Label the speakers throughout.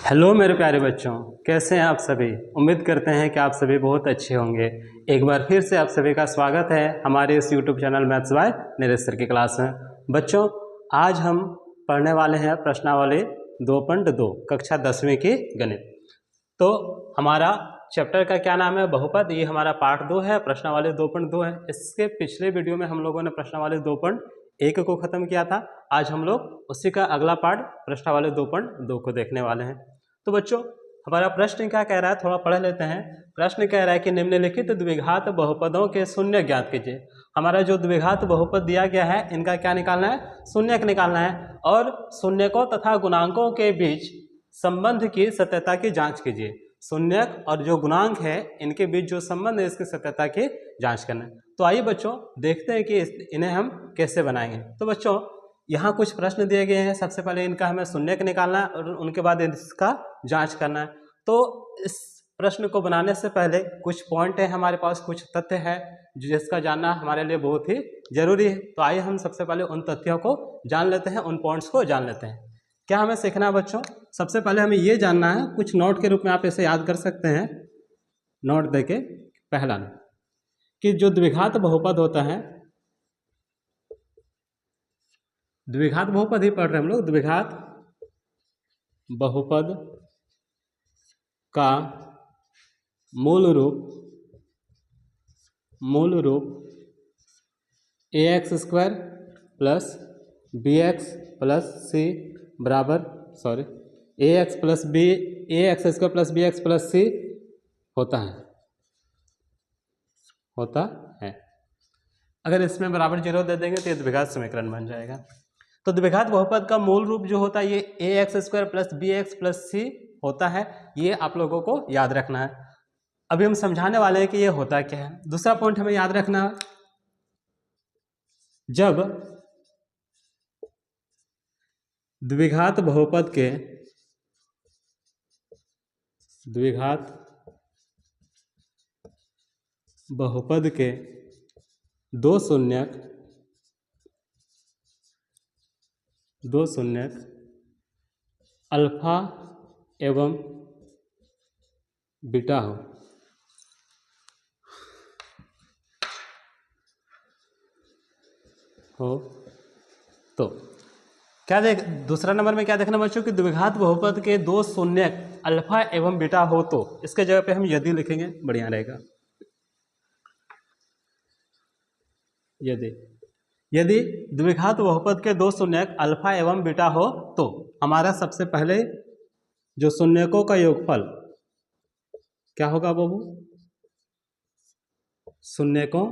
Speaker 1: Hello मेरे प्यारे बच्चों, कैसे हैं आप सभी। उम्मीद करते हैं कि आप सभी बहुत अच्छे होंगे। एक बार फिर से आप सभी का स्वागत है हमारे इस YouTube channel maths by Neeraj sir की क्लास में। बच्चों, आज हम पढ़ने वाले हैं प्रश्नावली 2.2 कक्षा 10वीं की गणित। तो हमारा चैप्टर का क्या नाम है? बहुपद। ये हमारा पार्ट 2 है, प्रश्नावली 2.2 है। इसके पिछले वीडियो में हम लोगों ने प्रश्नावली 2.1 को ख़त्म किया था। आज हम लोग उसी का अगला पार्ट प्रश्नावली 2.2 को देखने वाले हैं। तो बच्चों, हमारा प्रश्न क्या कह रहा है, थोड़ा पढ़ लेते हैं। प्रश्न कह रहा है कि निम्नलिखित द्विघात बहुपदों के शून्य ज्ञात कीजिए। हमारा जो द्विघात बहुपद दिया गया है, इनका क्या निकालना है? शून्यक निकालना है। और शून्यकों तथा गुणांकों के बीच संबंध की सत्यता की जांच कीजिए। शून्यक और जो गुणांक है, इनके बीच जो संबंध है, इसकी सत्यता की जांच करना है। तो आइए बच्चों, देखते हैं कि इन्हें हम कैसे बनाएंगे। तो बच्चों, यहाँ कुछ प्रश्न दिए गए हैं। सबसे पहले इनका हमें शून्यक निकालना है और उनके बाद इसका जांच करना है। तो इस प्रश्न को बनाने से पहले कुछ पॉइंट है हमारे पास, कुछ तथ्य है जिसका जानना हमारे लिए बहुत ही जरूरी है। तो आइए हम सबसे पहले उन तथ्यों को जान लेते हैं, उन पॉइंट्स को जान लेते हैं। क्या हमें सीखना है बच्चों? सबसे पहले हमें ये जानना है, कुछ नोट के रूप में आप इसे याद कर सकते हैं। नोट देके पहला कि जो द्विघात बहुपद होता है, द्विघात बहुपद ही पढ़ रहे हैं हम लोग। द्विघात बहुपद का मूल रूप ax square plus bx plus C बराबर ax square plus bx plus C होता है। अगर इसमें बराबर 0 दे देंगे तो ये द्विघात समीकरण बन जाएगा। तो द्विघात बहुपद का मूल रूप जो होता है, ये ax square plus bx plus C होता है। ये आप लोगों को याद रखना है। अभी हम समझाने वाले हैं कि ये होता क्या है। दूसरा पॉइंट हमें याद रखना है, जब द्विघात बहुपद के दो शून्यक अल्फा एवं बीटा हो तो क्या दूसरा नंबर में क्या देखना बच्चों कि द्विघात बहुपद के दो शून्यक अल्फा एवं बीटा हो तो इसके जगह पे हम यदि लिखेंगे, बढ़िया रहेगा। यदि द्विघात बहुपद के दो शून्यक अल्फा एवं बीटा हो तो हमारा सबसे पहले जो शून्यकों का योगफल क्या होगा बाबू? शून्यकों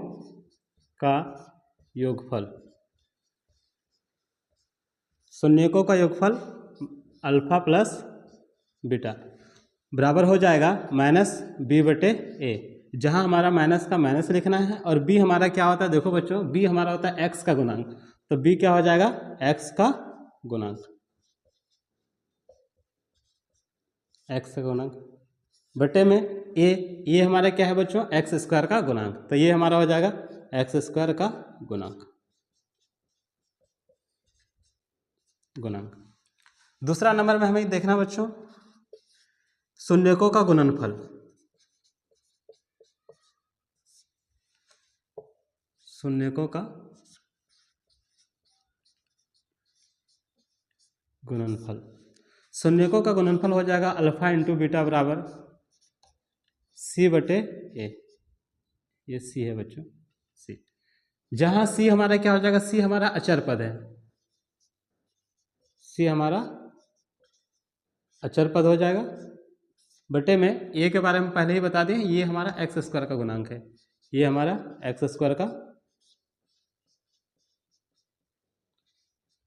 Speaker 1: का योगफल अल्फा प्लस बीटा बराबर हो जाएगा -b/a। जहां हमारा माइनस का माइनस लिखना है और b हमारा क्या होता है? देखो बच्चों, b हमारा होता है x का गुणांक। तो b क्या हो जाएगा? x का गुणांक बटे में a। ये हमारा क्या है बच्चों? x स्क्वायर का गुणांक। तो ये हमारा हो जाएगा x स्क्वायर का गुणांक। दूसरा नंबर में हमें देखना बच्चों, शून्यकों का गुणनफल। शून्यकों का गुणनफल हो जाएगा अल्फा इंटू बीटा बराबर c/a। ये c है बच्चों, c। जहां c हमारा क्या हो जाएगा? c हमारा अचर पद है। c हमारा अचर पद हो जाएगा बटे में a के बारे में पहले ही बता दें, ये हमारा x स्क्वायर का गुणांक है। ये हमारा x स्क्वायर का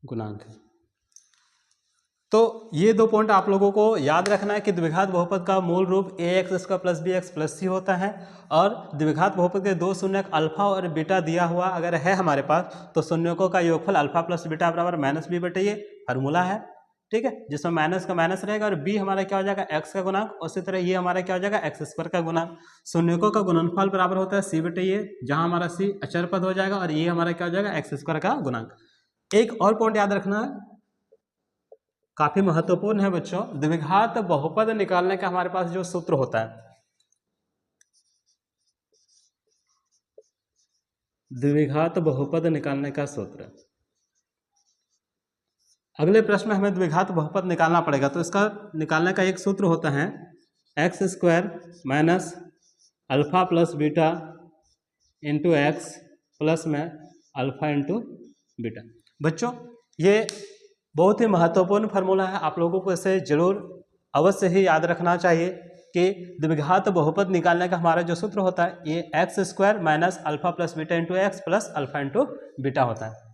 Speaker 1: गुणांक है। तो ये दो पॉइंट आप लोगों को याद रखना है कि द्विघात बहुपद का मूल रूप ax square plus bx plus C होता है। और द्विघात बहुपद के दो शून्यक अल्फा और बीटा दिया हुआ अगर है हमारे पास, तो शून्यकों का योगफल अल्फा प्लस बीटा बराबर -b/a फार्मूला है। ठीक है, जिसमें माइनस का माइनस रहेगा और b हमारा क्या हो जाएगा? x का गुणांक। उसी तरह ये हमारा क्या हो जाएगा? x स्क्वायर का गुणांक। शून्यकों का गुणनफल बराबर होता है c/a, जहां हमारा c अचर पद हो जाएगा और ये हमारा क्या हो जाएगा? x स्क्वायर का गुणांक। एक और पॉइंट याद रखना है, काफ़ी महत्वपूर्ण है बच्चों। द्विघात बहुपद निकालने का हमारे पास जो सूत्र होता है, द्विघात बहुपद निकालने का सूत्र, अगले प्रश्न में हमें द्विघात बहुपद निकालना पड़ेगा। तो इसका निकालने का एक सूत्र होता है x square minus alpha plus beta into X plus में अल्फा इंटू बीटा। बच्चों ये बहुत ही महत्वपूर्ण फार्मूला है, आप लोगों को इसे जरूर अवश्य ही याद रखना चाहिए कि द्विघात बहुपद निकालने का हमारा जो सूत्र होता है ये x square minus alpha plus beta into X plus alpha into beta होता है।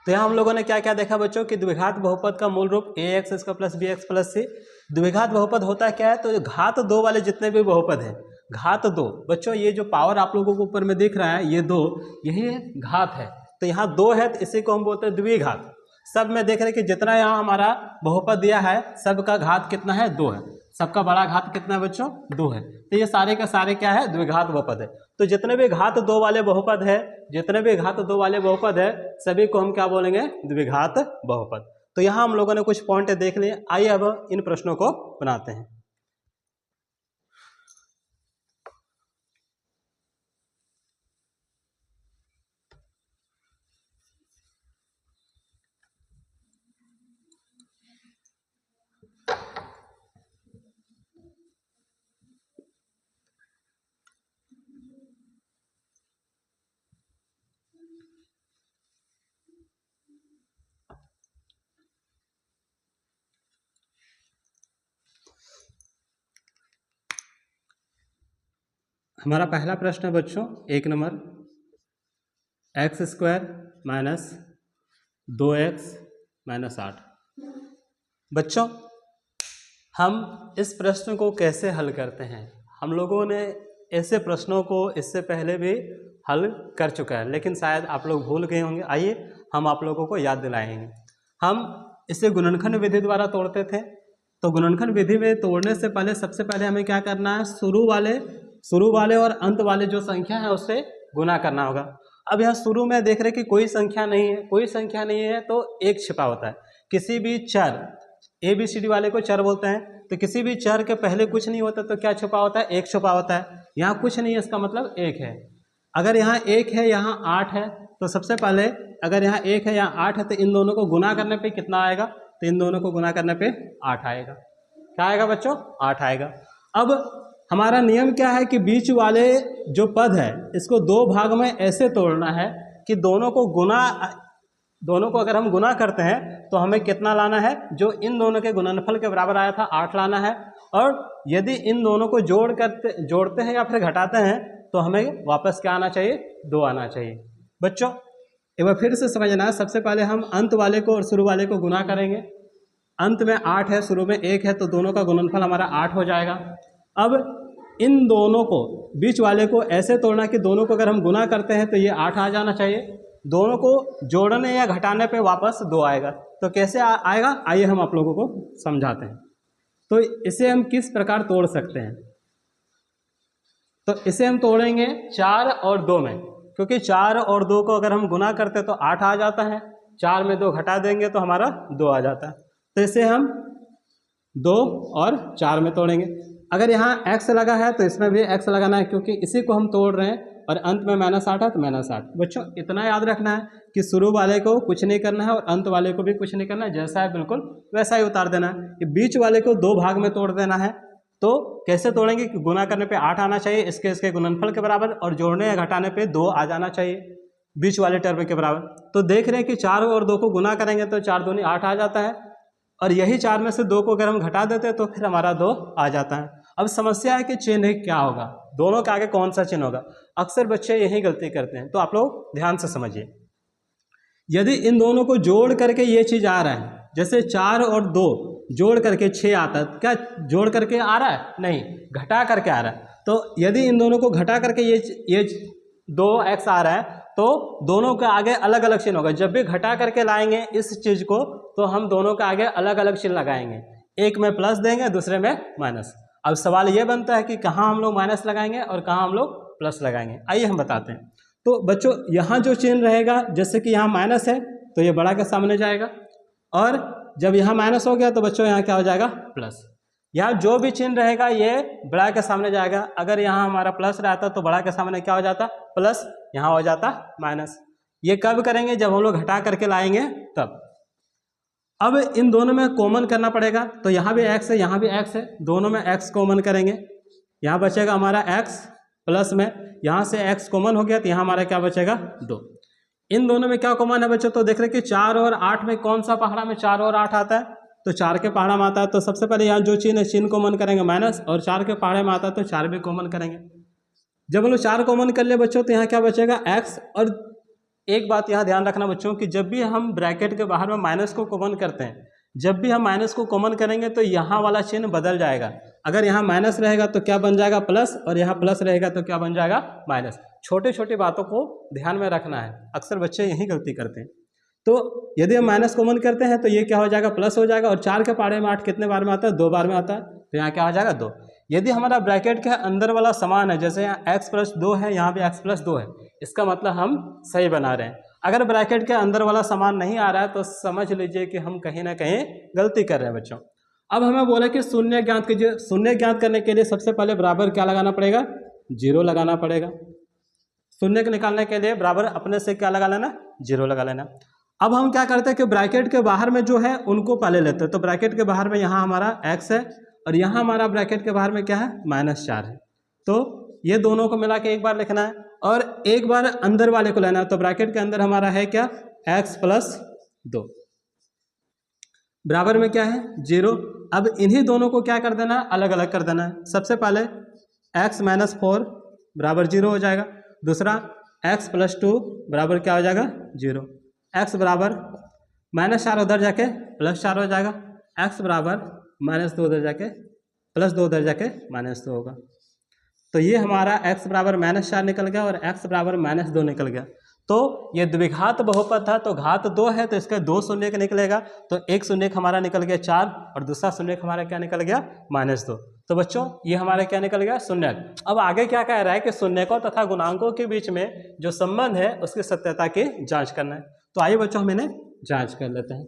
Speaker 1: तो यहाँ हम लोगों ने क्या क्या देखा बच्चों कि द्विघात बहुपद का मूल रूप ए एक्स इसका प्लस बी एक्स प्लस सी। द्विघात बहुपद होता है क्या है, तो घात दो वाले जितने भी बहुपद हैं, घात दो बच्चों, ये जो पावर आप लोगों को ऊपर में दिख रहा है ये दो, यही घात है। तो यहाँ दो है तो इसी को हम बोलते हैं द्विघात। सब में देख रहे हैं कि जितना यहाँ हमारा बहुपद दिया है सबका घात कितना है, दो है। सबका बड़ा घात कितना है बच्चों, दो है। तो ये सारे का सारे क्या है, द्विघात बहुपद है। तो जितने भी घात दो वाले बहुपद है, जितने भी घात दो वाले बहुपद है सभी को हम क्या बोलेंगे, द्विघात बहुपद। तो यहाँ हम लोगों ने कुछ पॉइंट देख लिए। आइए अब इन प्रश्नों को बनाते हैं। हमारा पहला प्रश्न है बच्चों, एक number, x square minus 2x minus 8। बच्चों हम इस प्रश्न को कैसे हल करते हैं, हम लोगों ने ऐसे प्रश्नों को इससे पहले भी हल कर चुका है, लेकिन शायद आप लोग भूल गए होंगे। आइए हम आप लोगों को याद दिलाएंगे। हम इसे गुणनखंड विधि द्वारा तोड़ते थे। तो गुणनखंड विधि में तोड़ने से पहले सबसे पहले हमें क्या करना है, शुरू वाले और अंत वाले जो संख्या है उससे गुना करना होगा। अब यहाँ शुरू में देख रहे कि कोई संख्या नहीं है, कोई संख्या नहीं है तो एक छिपा होता है। किसी भी चर, ए बी सी डी वाले को चर बोलते हैं, तो किसी भी चर के पहले कुछ नहीं होता तो क्या छुपा होता है, एक छुपा होता है। यहाँ कुछ नहीं है इसका मतलब एक है। अगर यहाँ एक है यहाँ 8 है, तो सबसे पहले अगर यहाँ एक है यहाँ 8 है तो इन दोनों को गुना करने पे कितना आएगा, तो इन दोनों को गुना करने पे 8 आएगा। क्या आएगा बच्चों, 8 आएगा। अब हमारा नियम क्या है कि बीच वाले जो पद है इसको दो भाग में ऐसे तोड़ना है कि दोनों को अगर हम गुना करते हैं तो हमें कितना लाना है, जो इन दोनों के गुणनफल के बराबर आया था 8 लाना है। और यदि इन दोनों को जोड़ते हैं या फिर घटाते हैं तो हमें वापस क्या आना चाहिए, 2 आना चाहिए। बच्चों एक बार फिर से समझना है, सबसे पहले हम अंत वाले को और शुरू वाले को गुना करेंगे। अंत में 8 है, शुरू में 1 है, तो दोनों का गुणनफल हमारा 8 हो जाएगा। अब इन दोनों को, बीच वाले को ऐसे तोड़ना कि दोनों को अगर हम गुना करते हैं तो ये 8 आ जाना चाहिए, दोनों को जोड़ने या घटाने पे वापस 2 आएगा। तो कैसे आएगा, आइए हम आप लोगों को समझाते हैं। तो इसे हम किस प्रकार तोड़ सकते हैं, तो इसे हम तोड़ेंगे 4 और 2 में, क्योंकि 4 और 2 को अगर हम गुना करते तो 8 आ जाता है, 4 में 2 घटा देंगे तो हमारा 2 आ जाता है। तो इसे हम 2 और 4 में तोड़ेंगे। अगर यहाँ x लगा है तो इसमें भी x लगाना है, क्योंकि इसी को हम तोड़ रहे हैं। और अंत में -8 है तो -8। बच्चों इतना याद रखना है कि शुरू वाले को कुछ नहीं करना है और अंत वाले को भी कुछ नहीं करना है, जैसा है बिल्कुल वैसा ही उतार देना है। कि बीच वाले को 2 भाग में तोड़ देना है। तो कैसे तोड़ेंगे कि गुना करने पे 8 आना चाहिए इसके गुणनफल के बराबर, और जोड़ने या घटाने पे 2 आ जाना चाहिए बीच वाले टर्म के बराबर। तो देख रहे हैं कि 4 और 2 को गुना करेंगे तो 4 दूनी 8 आ जाता है, और यही 4 में से 2 को अगर हम घटा देते हैं तो फिर हमारा 2 आ जाता है। अब समस्या है कि चिन्ह क्या होगा, दोनों के आगे कौन सा चिन्ह होगा। अक्सर बच्चे यही गलती करते हैं, तो आप लोग ध्यान से समझिए। यदि इन दोनों को जोड़ करके ये चीज़ आ रहा है, जैसे 4 और 2 जोड़ करके 6 आता है, क्या जोड़ करके आ रहा है, नहीं, घटा करके आ रहा है। तो यदि इन दोनों को घटा करके ये 2x आ रहा है तो दोनों के आगे अलग अलग चिन्ह होगा। जब भी घटा करके लाएंगे इस चीज़ को तो हम दोनों के आगे अलग अलग चिन्ह लगाएंगे, एक में प्लस देंगे दूसरे में माइनस। अब सवाल ये बनता है कि कहाँ हम लोग माइनस लगाएंगे और कहाँ हम लोग प्लस लगाएंगे। आइए हम बताते हैं। तो बच्चों यहाँ जो चिन्ह रहेगा, जैसे कि यहाँ माइनस है तो ये बड़ा के सामने जाएगा, और जब यहाँ माइनस हो गया तो बच्चों यहाँ क्या हो जाएगा, प्लस। यहाँ जो भी चिन्ह रहेगा ये बड़ा के सामने जाएगा। अगर यहाँ हमारा प्लस रहता तो बड़ा के सामने क्या हो जाता, प्लस, यहाँ हो जाता माइनस। ये कब करेंगे, जब हम लोग घटा करके लाएंगे तब। अब इन दोनों में कॉमन करना पड़ेगा, तो यहाँ भी x है, यहाँ भी x है, दोनों में x कॉमन करेंगे। यहाँ बचेगा हमारा x प्लस में, यहाँ से x कॉमन हो गया तो यहाँ हमारा क्या बचेगा, 2। इन दोनों में क्या कॉमन है बच्चों, तो देख रहे कि 4 और 8 में कौन सा पहाड़ा में 4 और 8 आता है, तो 4 के पहाड़ा में आता है। तो सबसे पहले यहाँ जो चिन्ह है चिन्ह कॉमन करेंगे माइनस, और 4 के पहाड़े में आता है तो 4 भी कॉमन करेंगे। जब हम लोग 4 कॉमन कर ले बच्चों तो यहाँ क्या बचेगा, x। और एक बात यहाँ ध्यान रखना बच्चों कि जब भी हम ब्रैकेट के बाहर में माइनस को कॉमन करते हैं, जब भी हम माइनस को कॉमन करेंगे तो यहाँ वाला चिन्ह बदल जाएगा। अगर यहाँ माइनस रहेगा तो क्या बन जाएगा, प्लस, और यहाँ प्लस रहेगा तो क्या बन जाएगा, माइनस। छोटे छोटे बातों को ध्यान में रखना है, अक्सर बच्चे यही गलती करते हैं। तो यदि हम माइनस कॉमन करते हैं तो ये क्या हो जाएगा, प्लस हो जाएगा। और 4 के पहाड़े में 8 कितने बार में आता है, 2 बार में आता है, तो यहाँ क्या हो जाएगा, 2। यदि हमारा ब्रैकेट के अंदर वाला समान है, जैसे यहाँ x + 2 है, यहाँ भी x + 2 है, इसका मतलब हम सही बना रहे हैं। अगर ब्रैकेट के अंदर वाला समान नहीं आ रहा है तो समझ लीजिए कि हम कहीं ना कहीं गलती कर रहे हैं बच्चों। अब हमें बोला कि शून्य ज्ञात कीजिए। शून्य ज्ञात करने के लिए सबसे पहले बराबर क्या लगाना पड़ेगा, 0 लगाना पड़ेगा। शून्य को निकालने के लिए बराबर अपने से क्या लगा लेना, 0 लगा लेना। अब हम क्या करते हैं कि ब्रैकेट के बाहर में जो है उनको पहले लेते हैं। तो ब्रैकेट के बाहर में यहाँ हमारा x है और यहाँ हमारा ब्रैकेट के बाहर में क्या है, -4 है। तो ये दोनों को मिला के एक बार लिखना है और एक बार अंदर वाले को लेना है। तो ब्रैकेट के अंदर हमारा है क्या, x + 2 बराबर में क्या है, 0। अब इन्हीं दोनों को क्या कर देना है, अलग अलग कर देना है। सबसे पहले x - 4 बराबर 0 हो जाएगा। दूसरा x + 2 बराबर क्या हो जाएगा, 0। x बराबर -4 उधर जाके +4 हो जाएगा। x बराबर -2 उधर जाके +2 उधर जाके -2 होगा। तो ये हमारा x बराबर -4 निकल गया और x बराबर -2 निकल गया। तो ये द्विघात बहुपद था, तो घात 2 है तो इसका 2 शून्य निकलेगा। तो एक शून्य हमारा निकल गया 4 और दूसरा शून्य हमारा क्या निकल गया, -2। तो बच्चों ये हमारा क्या निकल गया, शून्य। अब आगे क्या कह रहा है कि शून्यकों तथा गुणांकों के बीच में जो संबंध है उसकी सत्यता की जाँच करना है। तो आइए बच्चों हम इन्हें जाँच कर लेते हैं।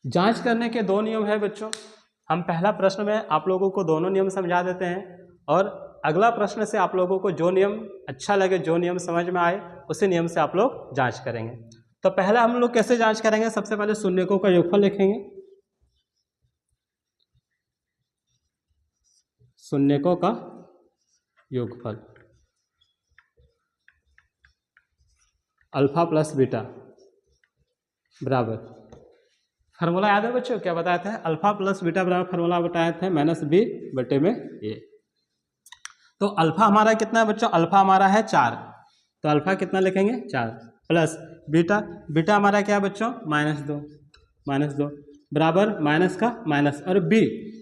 Speaker 1: जाँच करने के 2 नियम है बच्चों। हम पहला प्रश्न में आप लोगों को दोनों नियम समझा देते हैं और अगला प्रश्न से आप लोगों को जो नियम अच्छा लगे, जो नियम समझ में आए, उसी नियम से आप लोग जांच करेंगे। तो पहला हम लोग कैसे जांच करेंगे, सबसे पहले शून्यकों का योगफल लिखेंगे। शून्यकों का योगफल अल्फा प्लस बीटा बराबर, फार्मूला याद है बच्चों, क्या बताए थे, अल्फा प्लस बीटा बराबर फार्मूला बताए थे -b/a। तो अल्फा हमारा कितना है बच्चों, अल्फा हमारा है 4, तो अल्फा कितना लिखेंगे 4 प्लस बीटा, बीटा हमारा क्या है बच्चों -2 बराबर माइनस का माइनस और b।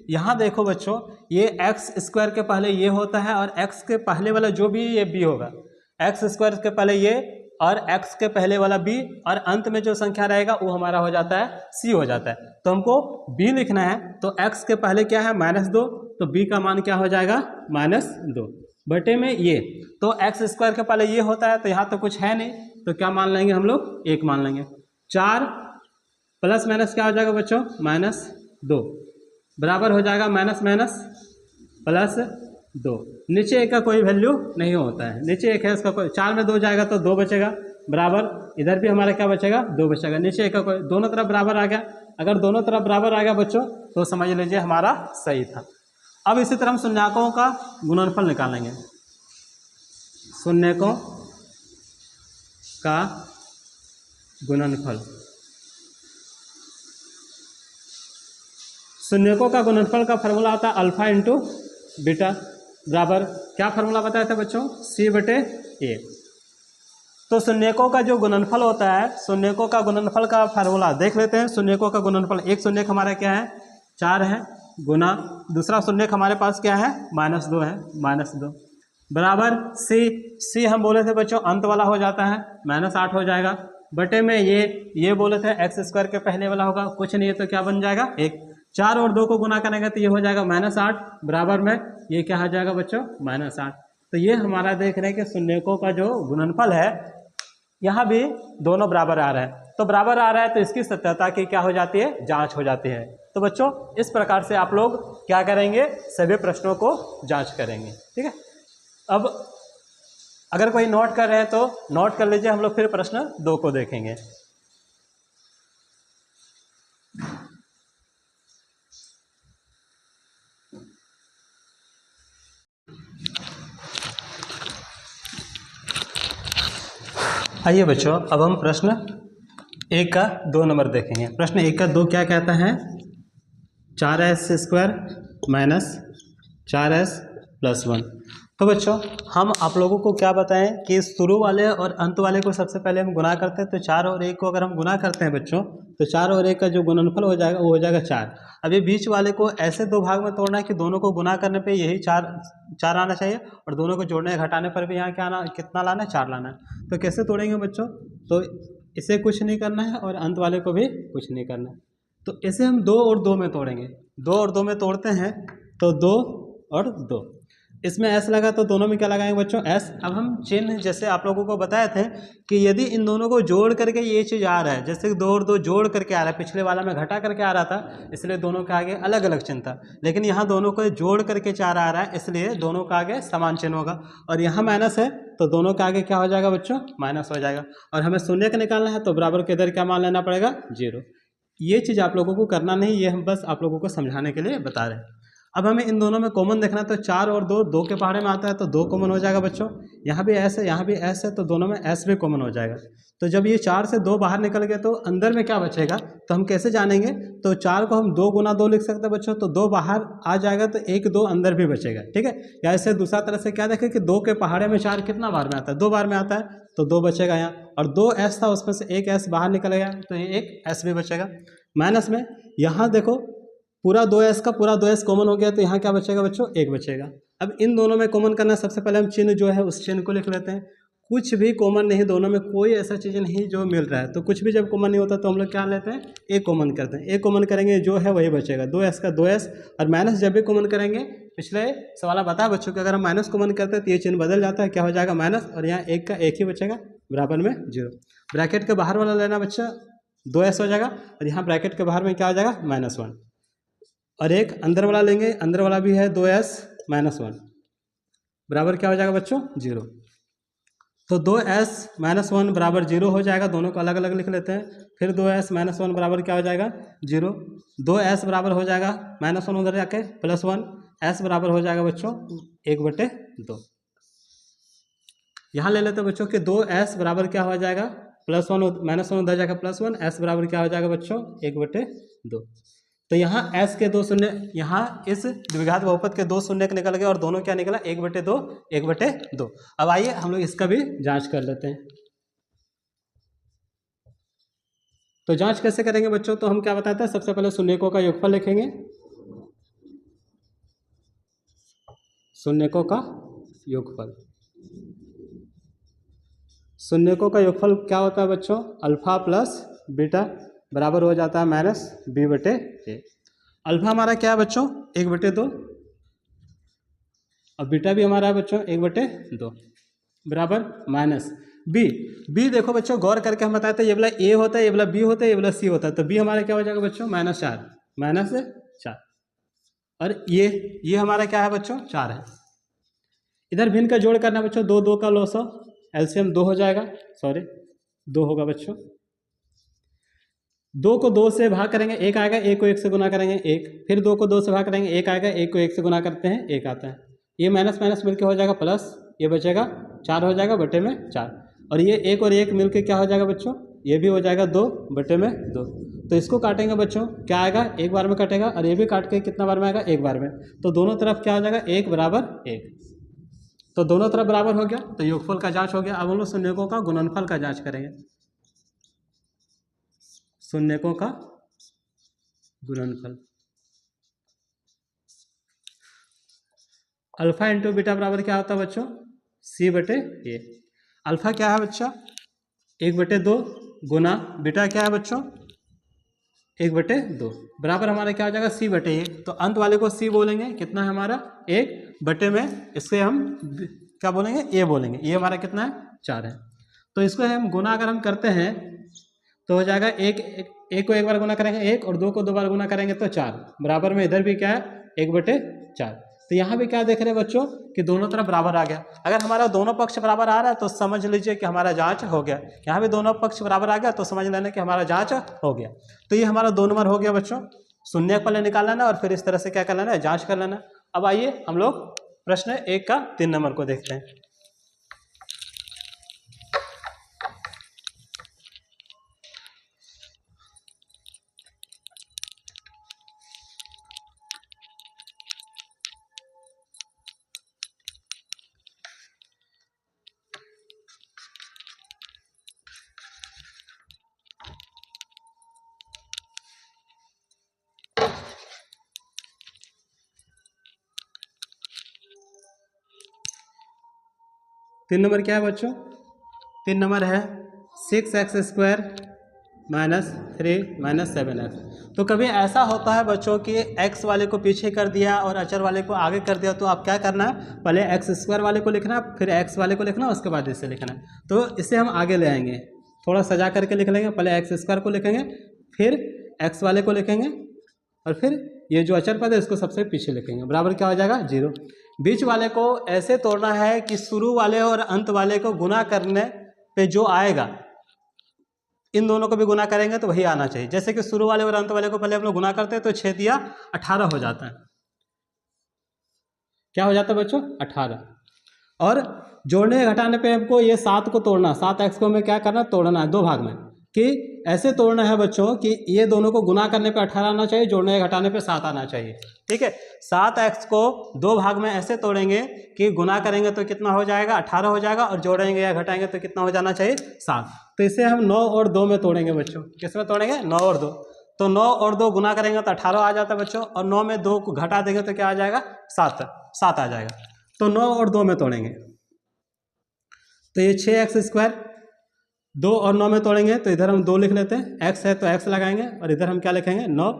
Speaker 1: यहाँ देखो बच्चों ये x² के पहले ये होता है और x के पहले वाला जो भी ये b होगा, x² के पहले ये और x के पहले वाला b और अंत में जो संख्या रहेगा वो हमारा हो जाता है c हो जाता है। तो हमको b लिखना है तो x के पहले क्या है -2, तो b का मान क्या हो जाएगा -2 बटे में ये। तो x² के पहले ये होता है तो यहाँ तो कुछ है नहीं, तो क्या मान लेंगे हम लोग, 1 मान लेंगे। 4 प्लस माइनस क्या हो जाएगा बच्चों -2 बराबर हो जाएगा -+2। नीचे 1 का कोई वैल्यू नहीं होता है, नीचे 1 है उसका कोई, 4 में 2 जाएगा तो 2 बचेगा बराबर, इधर भी हमारा क्या बचेगा 2 बचेगा, नीचे 1 का कोई, दोनों तरफ बराबर आ गया। अगर दोनों तरफ बराबर आ गया बच्चों तो समझ लीजिए हमारा सही था। अब इसी तरह हम शून्यकों का गुणनफल निकालेंगे। शून्यकों का गुणनफल, शून्यकों का गुणनफल का फार्मूला आता है अल्फा इंटू बीटा बराबर, क्या फार्मूला बताया था बच्चों, c/a। तो शून्यकों का जो गुणनफल होता है, शून्यकों का गुणनफल का फार्मूला देख लेते हैं। शून्यकों का गुणनफल, एक शून्यक हमारा क्या है 4 है, गुना दूसरा शून्यक हमारे पास क्या है -2 है, -2 बराबर c हम बोले थे बच्चों अंत वाला हो जाता है -8 हो जाएगा, बटे में ये बोले थे x² के पहले वाला होगा, कुछ नहीं है तो क्या बन जाएगा 1। 4 और 2 को गुना करेंगे तो ये हो जाएगा -8 बराबर में ये क्या हो जाएगा बच्चों -8। तो ये हमारा देख रहे हैं कि शून्यकों का जो गुणनफल है यहाँ भी दोनों बराबर आ रहा है, तो बराबर आ रहा है तो इसकी सत्यता की क्या हो जाती है, जांच हो जाती है। तो बच्चों इस प्रकार से आप लोग क्या करेंगे, सभी प्रश्नों को जांच करेंगे। ठीक है, अब अगर कोई नोट कर रहे हैं तो नोट कर लीजिए, हम लोग फिर प्रश्न 2 को देखेंगे। आइए बच्चों, अब हम प्रश्न 1 का 2 नंबर देखेंगे। प्रश्न 1 का 2 क्या कहता है, 4s² माइनस 4s + 1। तो बच्चों हम आप लोगों को क्या बताएं कि शुरू वाले और अंत वाले को सबसे पहले हम गुना करते हैं। तो 4 और 1 को अगर हम गुना करते हैं बच्चों, तो 4 और 1 का जो गुणनफल हो जाएगा वो हो जाएगा 4। अभी बीच वाले को ऐसे 2 भाग में तोड़ना है कि दोनों को गुना करने पे यही 4 आना चाहिए, और दोनों को जोड़ने घटाने पर भी यहाँ क्या आना, कितना लाना है, 4 लाना है। तो कैसे तोड़ेंगे बच्चों, तो इसे कुछ नहीं करना है और अंत वाले को भी कुछ नहीं करना है। तो इसे हम 2 और 2 में तोड़ेंगे। 2 और 2 में तोड़ते हैं तो 2 और 2, इसमें s लगा तो दोनों में क्या लगाएंगे बच्चों, s। अब हम चिन्ह जैसे आप लोगों को बताए थे कि यदि इन दोनों को जोड़ करके ये चीज़ आ रहा है, जैसे 2 और 2 जोड़ करके आ रहा है, पिछले वाला में घटा करके आ रहा था, इसलिए दोनों के आगे अलग अलग चिन्ह था, लेकिन यहाँ दोनों को जोड़ करके 4 आ रहा है, इसलिए दोनों का आगे समान चिन्ह होगा। और यहाँ माइनस है तो दोनों के आगे क्या हो जाएगा बच्चों, माइनस हो जाएगा। और हमें शून्य का निकालना है तो बराबर के इधर क्या मान लेना पड़ेगा, 0। ये चीज़ आप लोगों को करना नहीं, ये हम बस आप लोगों को समझाने के लिए बता रहे हैं। अब हमें इन दोनों में कॉमन देखना है, तो 4 और 2, 2 के पहाड़े में आता है तो 2 कॉमन हो जाएगा बच्चों। यहाँ भी s है, यहाँ भी s है, तो दोनों में s भी कॉमन हो जाएगा। तो जब ये 4 से 2 बाहर निकल गए तो अंदर में क्या बचेगा, तो हम कैसे जानेंगे, तो 4 को हम 2 गुना 2 लिख सकते हैं बच्चों, तो 2 बाहर आ जाएगा तो 1 2 अंदर भी बचेगा। ठीक है, या ऐसे दूसरा तरह से क्या देखें कि 2 के पहाड़े में 4 कितना बार में आता है, 2 बार में आता है, तो 2 बचेगा यहाँ। और 2 s था, उसमें से 1 s बाहर निकल गया तो ये 1 s भी बचेगा। माइनस में यहाँ देखो पूरा 2s का पूरा 2s कॉमन हो गया, तो यहाँ क्या बचेगा बच्चों, 1 बचेगा। अब इन दोनों में कॉमन करना, सबसे पहले हम चिन्ह जो है उस चिन्ह को लिख लेते हैं। कुछ भी कॉमन नहीं, दोनों में कोई ऐसा चीज़ नहीं जो मिल रहा है, तो कुछ भी जब कॉमन नहीं होता तो हम लोग क्या लेते हैं, एक कॉमन करते हैं। एक कॉमन करेंगे जो है वही बचेगा, 2s का 2s। और माइनस जब भी कॉमन करेंगे, पिछले सवाल बताया बच्चों कि अगर हम माइनस कॉमन करते हैं तो ये चिन्ह बदल जाता है, क्या हो जाएगा, माइनस, और यहाँ 1 का 1 ही बचेगा, बराबर में 0। ब्रैकेट के बाहर वाला लेना बच्चा, 2s हो जाएगा, और यहाँ ब्रैकेट के बाहर में क्या हो जाएगा, -1। और एक अंदर वाला लेंगे, अंदर वाला भी है 2s - 1, बराबर क्या हो जाएगा बच्चों, 0। तो 2s - 1 बराबर 0 हो जाएगा। दोनों को अलग अलग लिख लेते हैं। फिर 2s - 1 बराबर क्या हो जाएगा, 0। 2s बराबर हो जाएगा -1 उधर जाके +1, s बराबर हो जाएगा बच्चों 1/2। यहाँ ले लेते हैं बच्चों कि 2s बराबर क्या हो जाएगा, +1 -1 उधर जाकर +1, s बराबर क्या हो जाएगा बच्चों, 1/2। तो यहाँ s के 2 शून्य, यहाँ इस द्विघात बहुपद के 2 शून्य निकल गए और दोनों क्या निकला, 1/2 1/2। अब आइए हम लोग इसका भी जांच कर लेते हैं। तो जांच कैसे करेंगे बच्चों, तो हम क्या बताते हैं, सबसे पहले शून्यकों का योगफल लिखेंगे। शून्यकों का योगफल, शून्यकों का योगफल क्या होता है बच्चों, अल्फा प्लस बीटा बराबर हो जाता है -b/a। अल्फा हमारा क्या है बच्चों, 1/2, और बीटा भी हमारा है बच्चों 1/2 बराबर -b। देखो बच्चों गौर करके हम बताते हैं, ये वाला a होता है, ये वाला b होता है, ये वाला c होता है। तो b हमारा क्या हो जाएगा बच्चों, -4, और ये हमारा क्या है बच्चों, 4 है। इधर भिन्न का जोड़ करना बच्चों, 2 2 का लॉस, एलसीएम 2 हो जाएगा, सॉरी 2 होगा बच्चों। 2 को 2 से भाग करेंगे 1 आएगा, 1 को 1 से गुना करेंगे 1, फिर 2 को 2 से भाग करेंगे 1 आएगा, 1 को 1 से गुना करते हैं 1 आता है। ये माइनस माइनस मिलके हो जाएगा प्लस, ये बचेगा 4 हो जाएगा बटे में 4, और ये 1 और 1 मिलके क्या हो जाएगा बच्चों, ये भी हो जाएगा 2 बटे में 2। तो इसको काटेंगे बच्चों, क्या आएगा, एक बार में कटेगा, और ये भी काट के कितना बार में आएगा, एक बार में। तो दोनों तरफ क्या हो जाएगा, 1 = 1, तो दोनों तरफ बराबर हो गया। तो योगफल का जांच हो गया। अब हम लोग शून्यकों का गुणनफल का जांच करेंगे। शून्यकों का गुणनफल, अल्फा इंटू बीटा बराबर क्या होता है बच्चों, c/a। अल्फा क्या है बच्चा, 1/2 गुना बीटा क्या है बच्चों, 1/2 बराबर हमारा क्या हो जाएगा, c/a। तो अंत वाले को c बोलेंगे, कितना है हमारा 1 बटे में, इससे हम क्या बोलेंगे, a बोलेंगे। ये हमारा कितना है, 4 है। तो इसको हम गुना अगर हम करते हैं तो हो जाएगा एक को एक बार गुना करेंगे 1 और 2 को 2 बार गुना करेंगे तो 4, बराबर में इधर भी क्या है 1/4। तो यहाँ भी क्या देख रहे हैं बच्चों कि दोनों तरफ बराबर आ गया। अगर हमारा दोनों पक्ष बराबर आ रहा है तो समझ लीजिए कि हमारा जांच हो गया। यहाँ भी दोनों पक्ष बराबर आ गया तो समझ लेना कि हमारा जांच हो गया। तो ये हमारा 2 नंबर हो गया बच्चों। शून्य पहले निकाल लेना और फिर इस तरह से क्या कर लेना है, जाँच कर लेना। अब आइए हम लोग प्रश्न 1 का 3 नंबर को देखते हैं। तीन नंबर क्या है बच्चों? 3 नंबर है 6x² - 3 - 7x। तो कभी ऐसा होता है बच्चों कि x वाले को पीछे कर दिया और अचर वाले को आगे कर दिया, तो आप क्या करना है, पहले x² वाले को लिखना, फिर x वाले को लिखना, उसके बाद इसे लिखना है। तो इसे हम आगे ले आएंगे, थोड़ा सजा करके लिख लेंगे। पहले x² को लिखेंगे, फिर x वाले को लिखेंगे और फिर ये जो अचर पद है इसको सबसे पीछे लिखेंगे। बराबर क्या हो जाएगा 0। बीच वाले को ऐसे तोड़ना है कि शुरू वाले और अंत वाले को गुना करने पे जो आएगा इन दोनों को भी गुना करेंगे तो वही आना चाहिए। जैसे कि शुरू वाले और अंत वाले को पहले हम लोग गुना करते हैं तो 6 दिया 18 हो जाता है। क्या हो जाता है बच्चों? 18। और जोड़ने घटाने पे हमको ये 7 को तोड़ना, 7x को हमें क्या करना, तोड़ना है 2 भाग में। कि ऐसे तोड़ना है बच्चों कि ये दोनों को गुना करने पे 18 आना चाहिए, जोड़ने घटाने पे 7 आना चाहिए। ठीक है, 7x को 2 भाग में ऐसे तोड़ेंगे कि गुना करेंगे तो कितना हो जाएगा 18 हो जाएगा, और जोड़ेंगे या घटाएंगे तो कितना हो जाना चाहिए 7। तो इसे हम 9 और 2 में तोड़ेंगे बच्चों। किस में तोड़ेंगे? 9 और 2। तो 9 और 2 गुना करेंगे तो 18 आ जाता है बच्चों, और 9 में 2 को घटा देंगे तो क्या आ जाएगा 7 आ जाएगा। तो 9 और 2 में तोड़ेंगे तो ये 6x²। 2 और 9 में तोड़ेंगे तो इधर हम 2 लिख लेते हैं, x है तो x लगाएंगे, और इधर हम क्या लिखेंगे 9,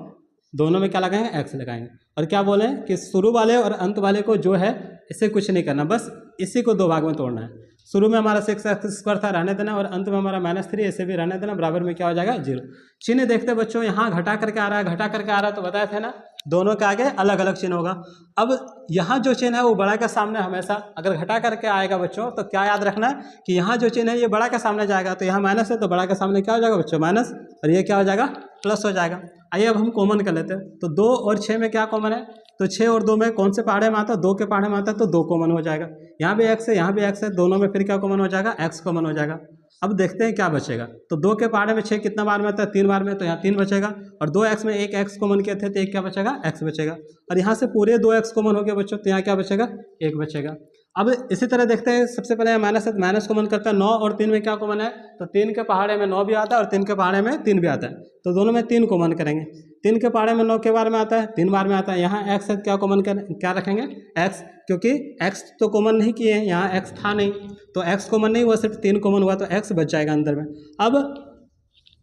Speaker 1: दोनों में क्या लगाएंगे x लगाएंगे। और क्या बोले कि शुरू वाले और अंत वाले को जो है इसे कुछ नहीं करना, बस इसी को 2 भाग में तोड़ना है। शुरू में हमारा 6x² था, रहने देना, और अंत में हमारा -3 इसे भी रहने देना। बराबर में क्या हो जाएगा 0। चिन्ह देखते बच्चों, यहाँ घटा करके आ रहा है, घटा करके आ रहा है, तो बताए थे ना दोनों के आगे अलग अलग चिन्ह होगा। अब यहाँ जो चिन्ह है वो बड़ा के सामने हमेशा, अगर घटा करके आएगा बच्चों तो क्या याद रखना है कि यहाँ जो चिन्ह है ये बड़ा के सामने जाएगा। तो यहाँ माइनस है तो बड़ा के सामने क्या हो जाएगा बच्चों, माइनस, और ये क्या हो जाएगा प्लस हो जाएगा। आइए अब हम कॉमन कर लेते हैं। तो 2 और 6 में क्या कॉमन है? तो 6 और 2 में कौन से पहाड़े में आता है? 2 के पहाड़े में आता है, तो 2 कॉमन हो जाएगा। यहाँ भी x है, यहाँ भी x है, दोनों में फिर क्या कॉमन हो जाएगा, x कॉमन हो जाएगा। अब देखते हैं क्या बचेगा। तो 2 के पहाड़े में 6 कितना बार में आता है? 3 बार में, तो यहाँ 3 बचेगा। और 2x में एक x कॉमन किए थे तो एक क्या बचेगा, x बचेगा। और यहाँ से पूरे 2x कॉमन हो गया बच्चों, तो यहाँ क्या बचेगा, 1 बचेगा। अब इसी तरह देखते हैं, सबसे पहले माइनस है, माइनस कॉमन करता है। 9 और 3 में क्या कॉमन है? तो 3 के पहाड़े में 9 भी आता है और 3 के पहाड़े में 3 भी आता है, तो दोनों में 3 कॉमन करेंगे। 3 के पहाड़े में 9 के बार में आता है, 3 बार में आता है। यहाँ x है, क्या कॉमन कर क्या रखेंगे x, क्योंकि x तो कॉमन नहीं किए हैं, यहाँ x था नहीं, तो x कॉमन नहीं हुआ, सिर्फ 3 कॉमन हुआ, तो x बच जाएगा अंदर में। अब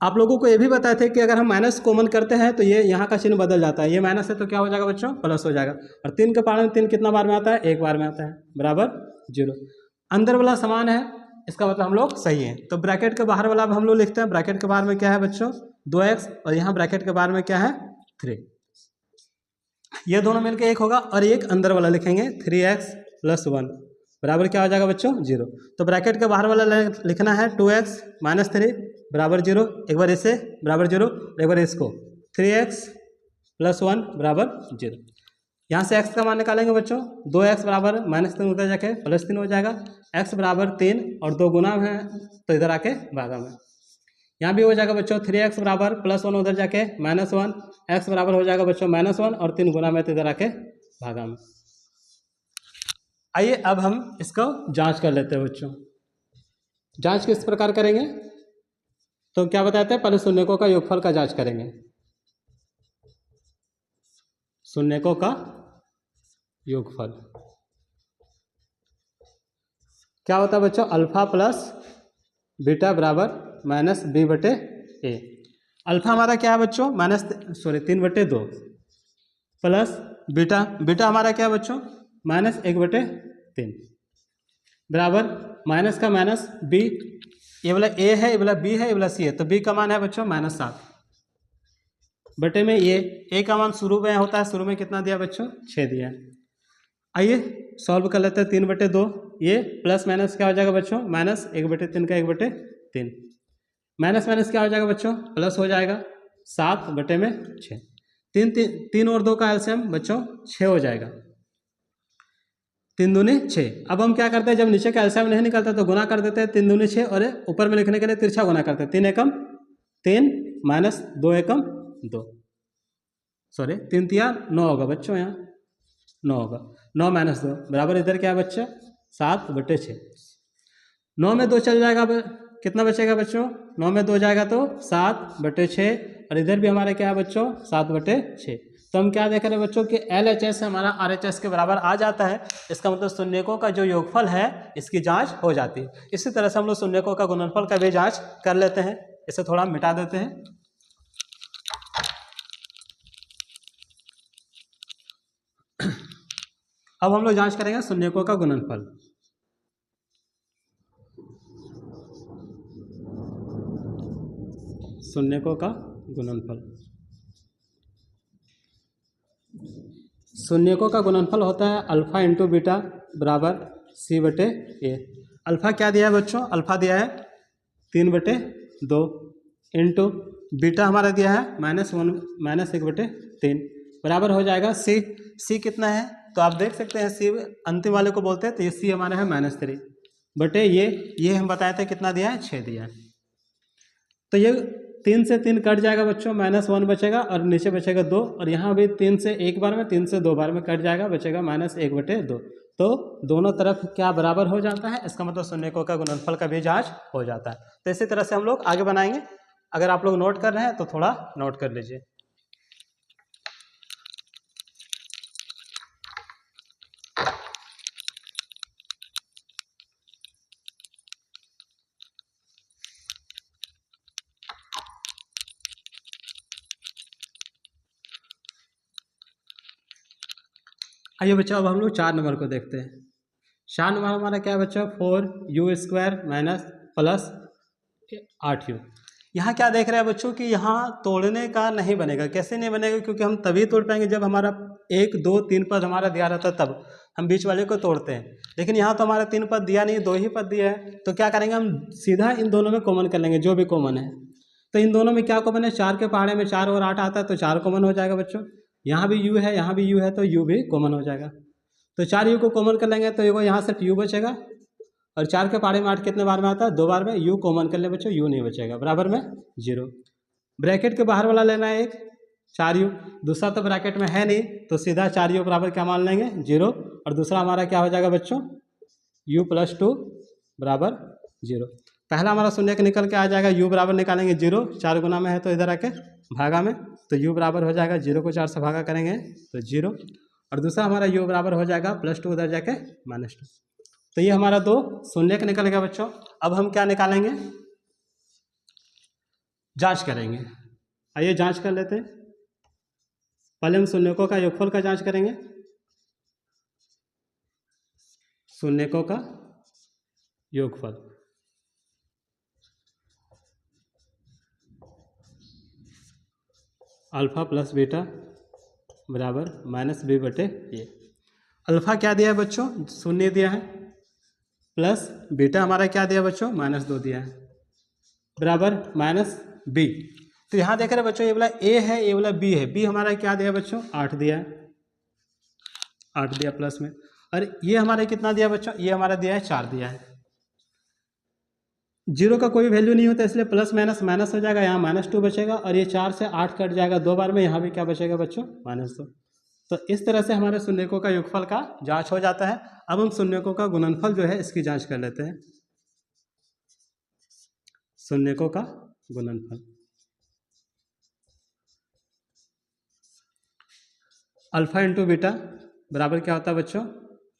Speaker 1: आप लोगों को ये भी बताए थे कि अगर हम माइनस कॉमन करते हैं तो ये यहाँ का चिन्ह बदल जाता है, ये माइनस है तो क्या हो जाएगा बच्चों, प्लस हो जाएगा। और 3 के पहाड़े में 3 कितना बार में आता है? 1 बार में आता है, बराबर 0। अंदर वाला समान है, इसका मतलब हम लोग सही है। तो ब्रैकेट के बाहर वाला अब हम लोग लिखते हैं। ब्रैकेट के बाहर में क्या है बच्चों, 2x, और यहाँ ब्रैकेट के बाहर में क्या है 3। ये दोनों मिलकर 1 होगा, और एक अंदर वाला लिखेंगे 3x + 1 बराबर क्या हो जाएगा बच्चों 0। तो ब्रैकेट के बाहर वाला लिखना है 2x - 3 बराबर 0। एक बार इसे बराबर 0, एक बार इसको 3x + 1 बराबर 0। यहाँ से x का मान निकालेंगे बच्चों, 2x बराबर -3 उधर जाके +3 हो जाएगा, x बराबर 3 और 2 गुना है तो इधर आके भागा में। यहाँ भी हो जाएगा बच्चों 3x बराबर +1 उधर जाके -1, x बराबर हो जाएगा बच्चों -1 और 3 गुना में तो इधर आके भागा में। आइए अब हम इसको जांच कर लेते हैं बच्चों। जांच किस प्रकार करेंगे तो क्या बताते हैं, पहले शून्यकों का योगफल का जांच करेंगे। शून्यकों का योगफल क्या होता है बच्चों, अल्फा प्लस बीटा बराबर -b/a। अल्फा हमारा क्या है बच्चों, 3/2 प्लस बीटा हमारा क्या है बच्चों, -1/3 बराबर माइनस का माइनस b ये वाला ए है, ये वाला बी है, ये वाला सी है, तो बी का मान है बच्चों -7 बटे में ये ए का मान शुरू में होता है, शुरू में कितना दिया बच्चों 6 दिया है। आइए सॉल्व कर लेते हैं। 3/2 ये प्लस माइनस क्या हो जाएगा बच्चों -1/3 का 1/3 माइनस माइनस क्या हो जाएगा बच्चों प्लस हो जाएगा 7/6 3 और 2 का एलसीएम बच्चों 6 हो जाएगा 3 दूनी 6। अब हम क्या करते हैं जब नीचे का एलसीएम नहीं निकलता तो गुना कर देते हैं 3 दूनी 6 और ऊपर में लिखने के लिए तिरछा गुना करते हैं 3 एकम 3 माइनस 2 एकम 2 सॉरी 3 तिया 9 होगा बच्चों यहाँ 9 होगा 9 माइनस 2 बराबर इधर क्या है बच्चा 7/6 9 में 2 चल जाएगा कितना बचेगा बच्चों 9 में 2 जाएगा तो 7/6 और इधर भी हमारे क्या है बच्चों 7/6। तो हम क्या देख रहे हैं बच्चों कि LHS हमारा RHS के बराबर आ जाता है। इसका मतलब शून्यकों का जो योगफल है इसकी जांच हो जाती है। इसी तरह से हम लोग शून्यकों का गुणनफल का भी जांच कर लेते हैं। इसे थोड़ा मिटा देते हैं। अब हम लोग जांच करेंगे शून्यकों का गुणनफल। शून्यकों का गुणनफल शून्यकों का गुणनफल होता है अल्फा इंटू बीटा बराबर C/A। अल्फा क्या दिया है बच्चों अल्फा दिया है 3/2 इंटू बीटा हमारा दिया है -1/3 बराबर हो जाएगा C कितना है तो आप देख सकते हैं C अंतिम वाले को बोलते हैं तो ये C हमारा है -3 बटे ये हम बताए थे कितना दिया है 6 दिया है। तो ये 3 से 3 कट जाएगा बच्चों -1 बचेगा और नीचे बचेगा 2 और यहाँ भी 3 से 1 बार में 3 से 2 बार में कट जाएगा बचेगा -1/2। तो दोनों तरफ क्या बराबर हो जाता है इसका मतलब शून्यकों का गुणनफल का भी जांच हो जाता है। तो इसी तरह से हम लोग आगे बनाएंगे। अगर आप लोग नोट कर रहे हैं तो थोड़ा नोट कर लीजिए। आइए बच्चों अब हम लोग 4 नंबर को देखते हैं। 4 नंबर हमारा क्या है बच्चों 4u² प्लस 8u। यहाँ क्या देख रहे हैं बच्चों कि यहाँ तोड़ने का नहीं बनेगा। कैसे नहीं बनेगा क्योंकि हम तभी तोड़ पाएंगे जब हमारा 1 2 3 पद हमारा दिया रहता है तब हम बीच वाले को तोड़ते हैं। लेकिन यहाँ तो हमारा 3 पद दिया नहीं 2 ही पद दिया है तो क्या करेंगे हम सीधा इन दोनों में कॉमन कर लेंगे जो भी कॉमन है। तो इन दोनों में क्या कॉमन है 4 के पहाड़े में 4 और 8 आता है तो 4 कॉमन हो जाएगा बच्चों। यहाँ भी u है यहाँ भी u है तो u भी कॉमन हो जाएगा। तो 4u को कॉमन कर लेंगे तो यहाँ सिर्फ u बचेगा और 4 के पहाड़े में 8 कितने बार में आता है 2 बार में। u कॉमन कर ले बच्चों u नहीं बचेगा बराबर में 0। ब्रैकेट के बाहर वाला लेना है एक 4u दूसरा तो ब्रैकेट में है नहीं तो सीधा 4u बराबर क्या मान लेंगे 0 और दूसरा हमारा क्या हो जाएगा बच्चों u + 2 बराबर 0। पहला हमारा शून्य निकल के आ जाएगा u बराबर निकालेंगे 0 4 गुना में है तो इधर आके भागा में तो u बराबर हो जाएगा 0 को 4 से भागा करेंगे तो 0 और दूसरा हमारा u बराबर हो जाएगा +2 उधर जाके -2। तो ये हमारा 2 शून्य निकल गया बच्चों। अब हम क्या निकालेंगे जांच करेंगे। आइए जांच कर लेते हैं। पहले हम शून्यकों का योगफल का जांच करेंगे। शून्यकों का योगफल अल्फा प्लस बीटा बराबर -b/a। अल्फा क्या दिया है बच्चों 0 दिया है प्लस बीटा हमारा क्या दिया बच्चों -2 दिया है बराबर -b। तो यहाँ देख रहे हैं बच्चों ये वाला a है ये वाला b है। b हमारा क्या दिया बच्चों 8 दिया है 8 दिया प्लस में और ये हमारा कितना दिया बच्चों ये हमारा दिया है 4 दिया है। 0 का कोई वैल्यू नहीं होता इसलिए प्लस माइनस माइनस हो जाएगा यहाँ -2 बचेगा और ये 4 से 8 कट जाएगा 2 बार में यहाँ भी क्या बचेगा बच्चों -2। तो इस तरह से हमारे शून्यकों का योगफल का जांच हो जाता है। अब हम शून्यकों का गुणनफल जो है इसकी जांच कर लेते हैं। शून्यकों का गुणनफल अल्फा इंटू बीटा बराबर क्या होता है बच्चों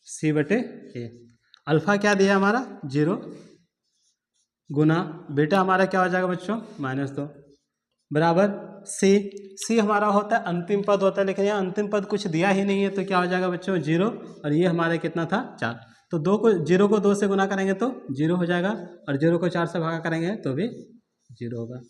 Speaker 1: C/A। अल्फा क्या दिया हमारा 0 गुना बीटा हमारा क्या हो जाएगा बच्चों -2 बराबर C हमारा होता है अंतिम पद होता है लेकिन यहाँ अंतिम पद कुछ दिया ही नहीं है तो क्या हो जाएगा बच्चों 0 और ये हमारा कितना था 4। तो 0 को 2 से गुना करेंगे तो 0 हो जाएगा, और 0 को 4 से भागा करेंगे तो भी 0 होगा।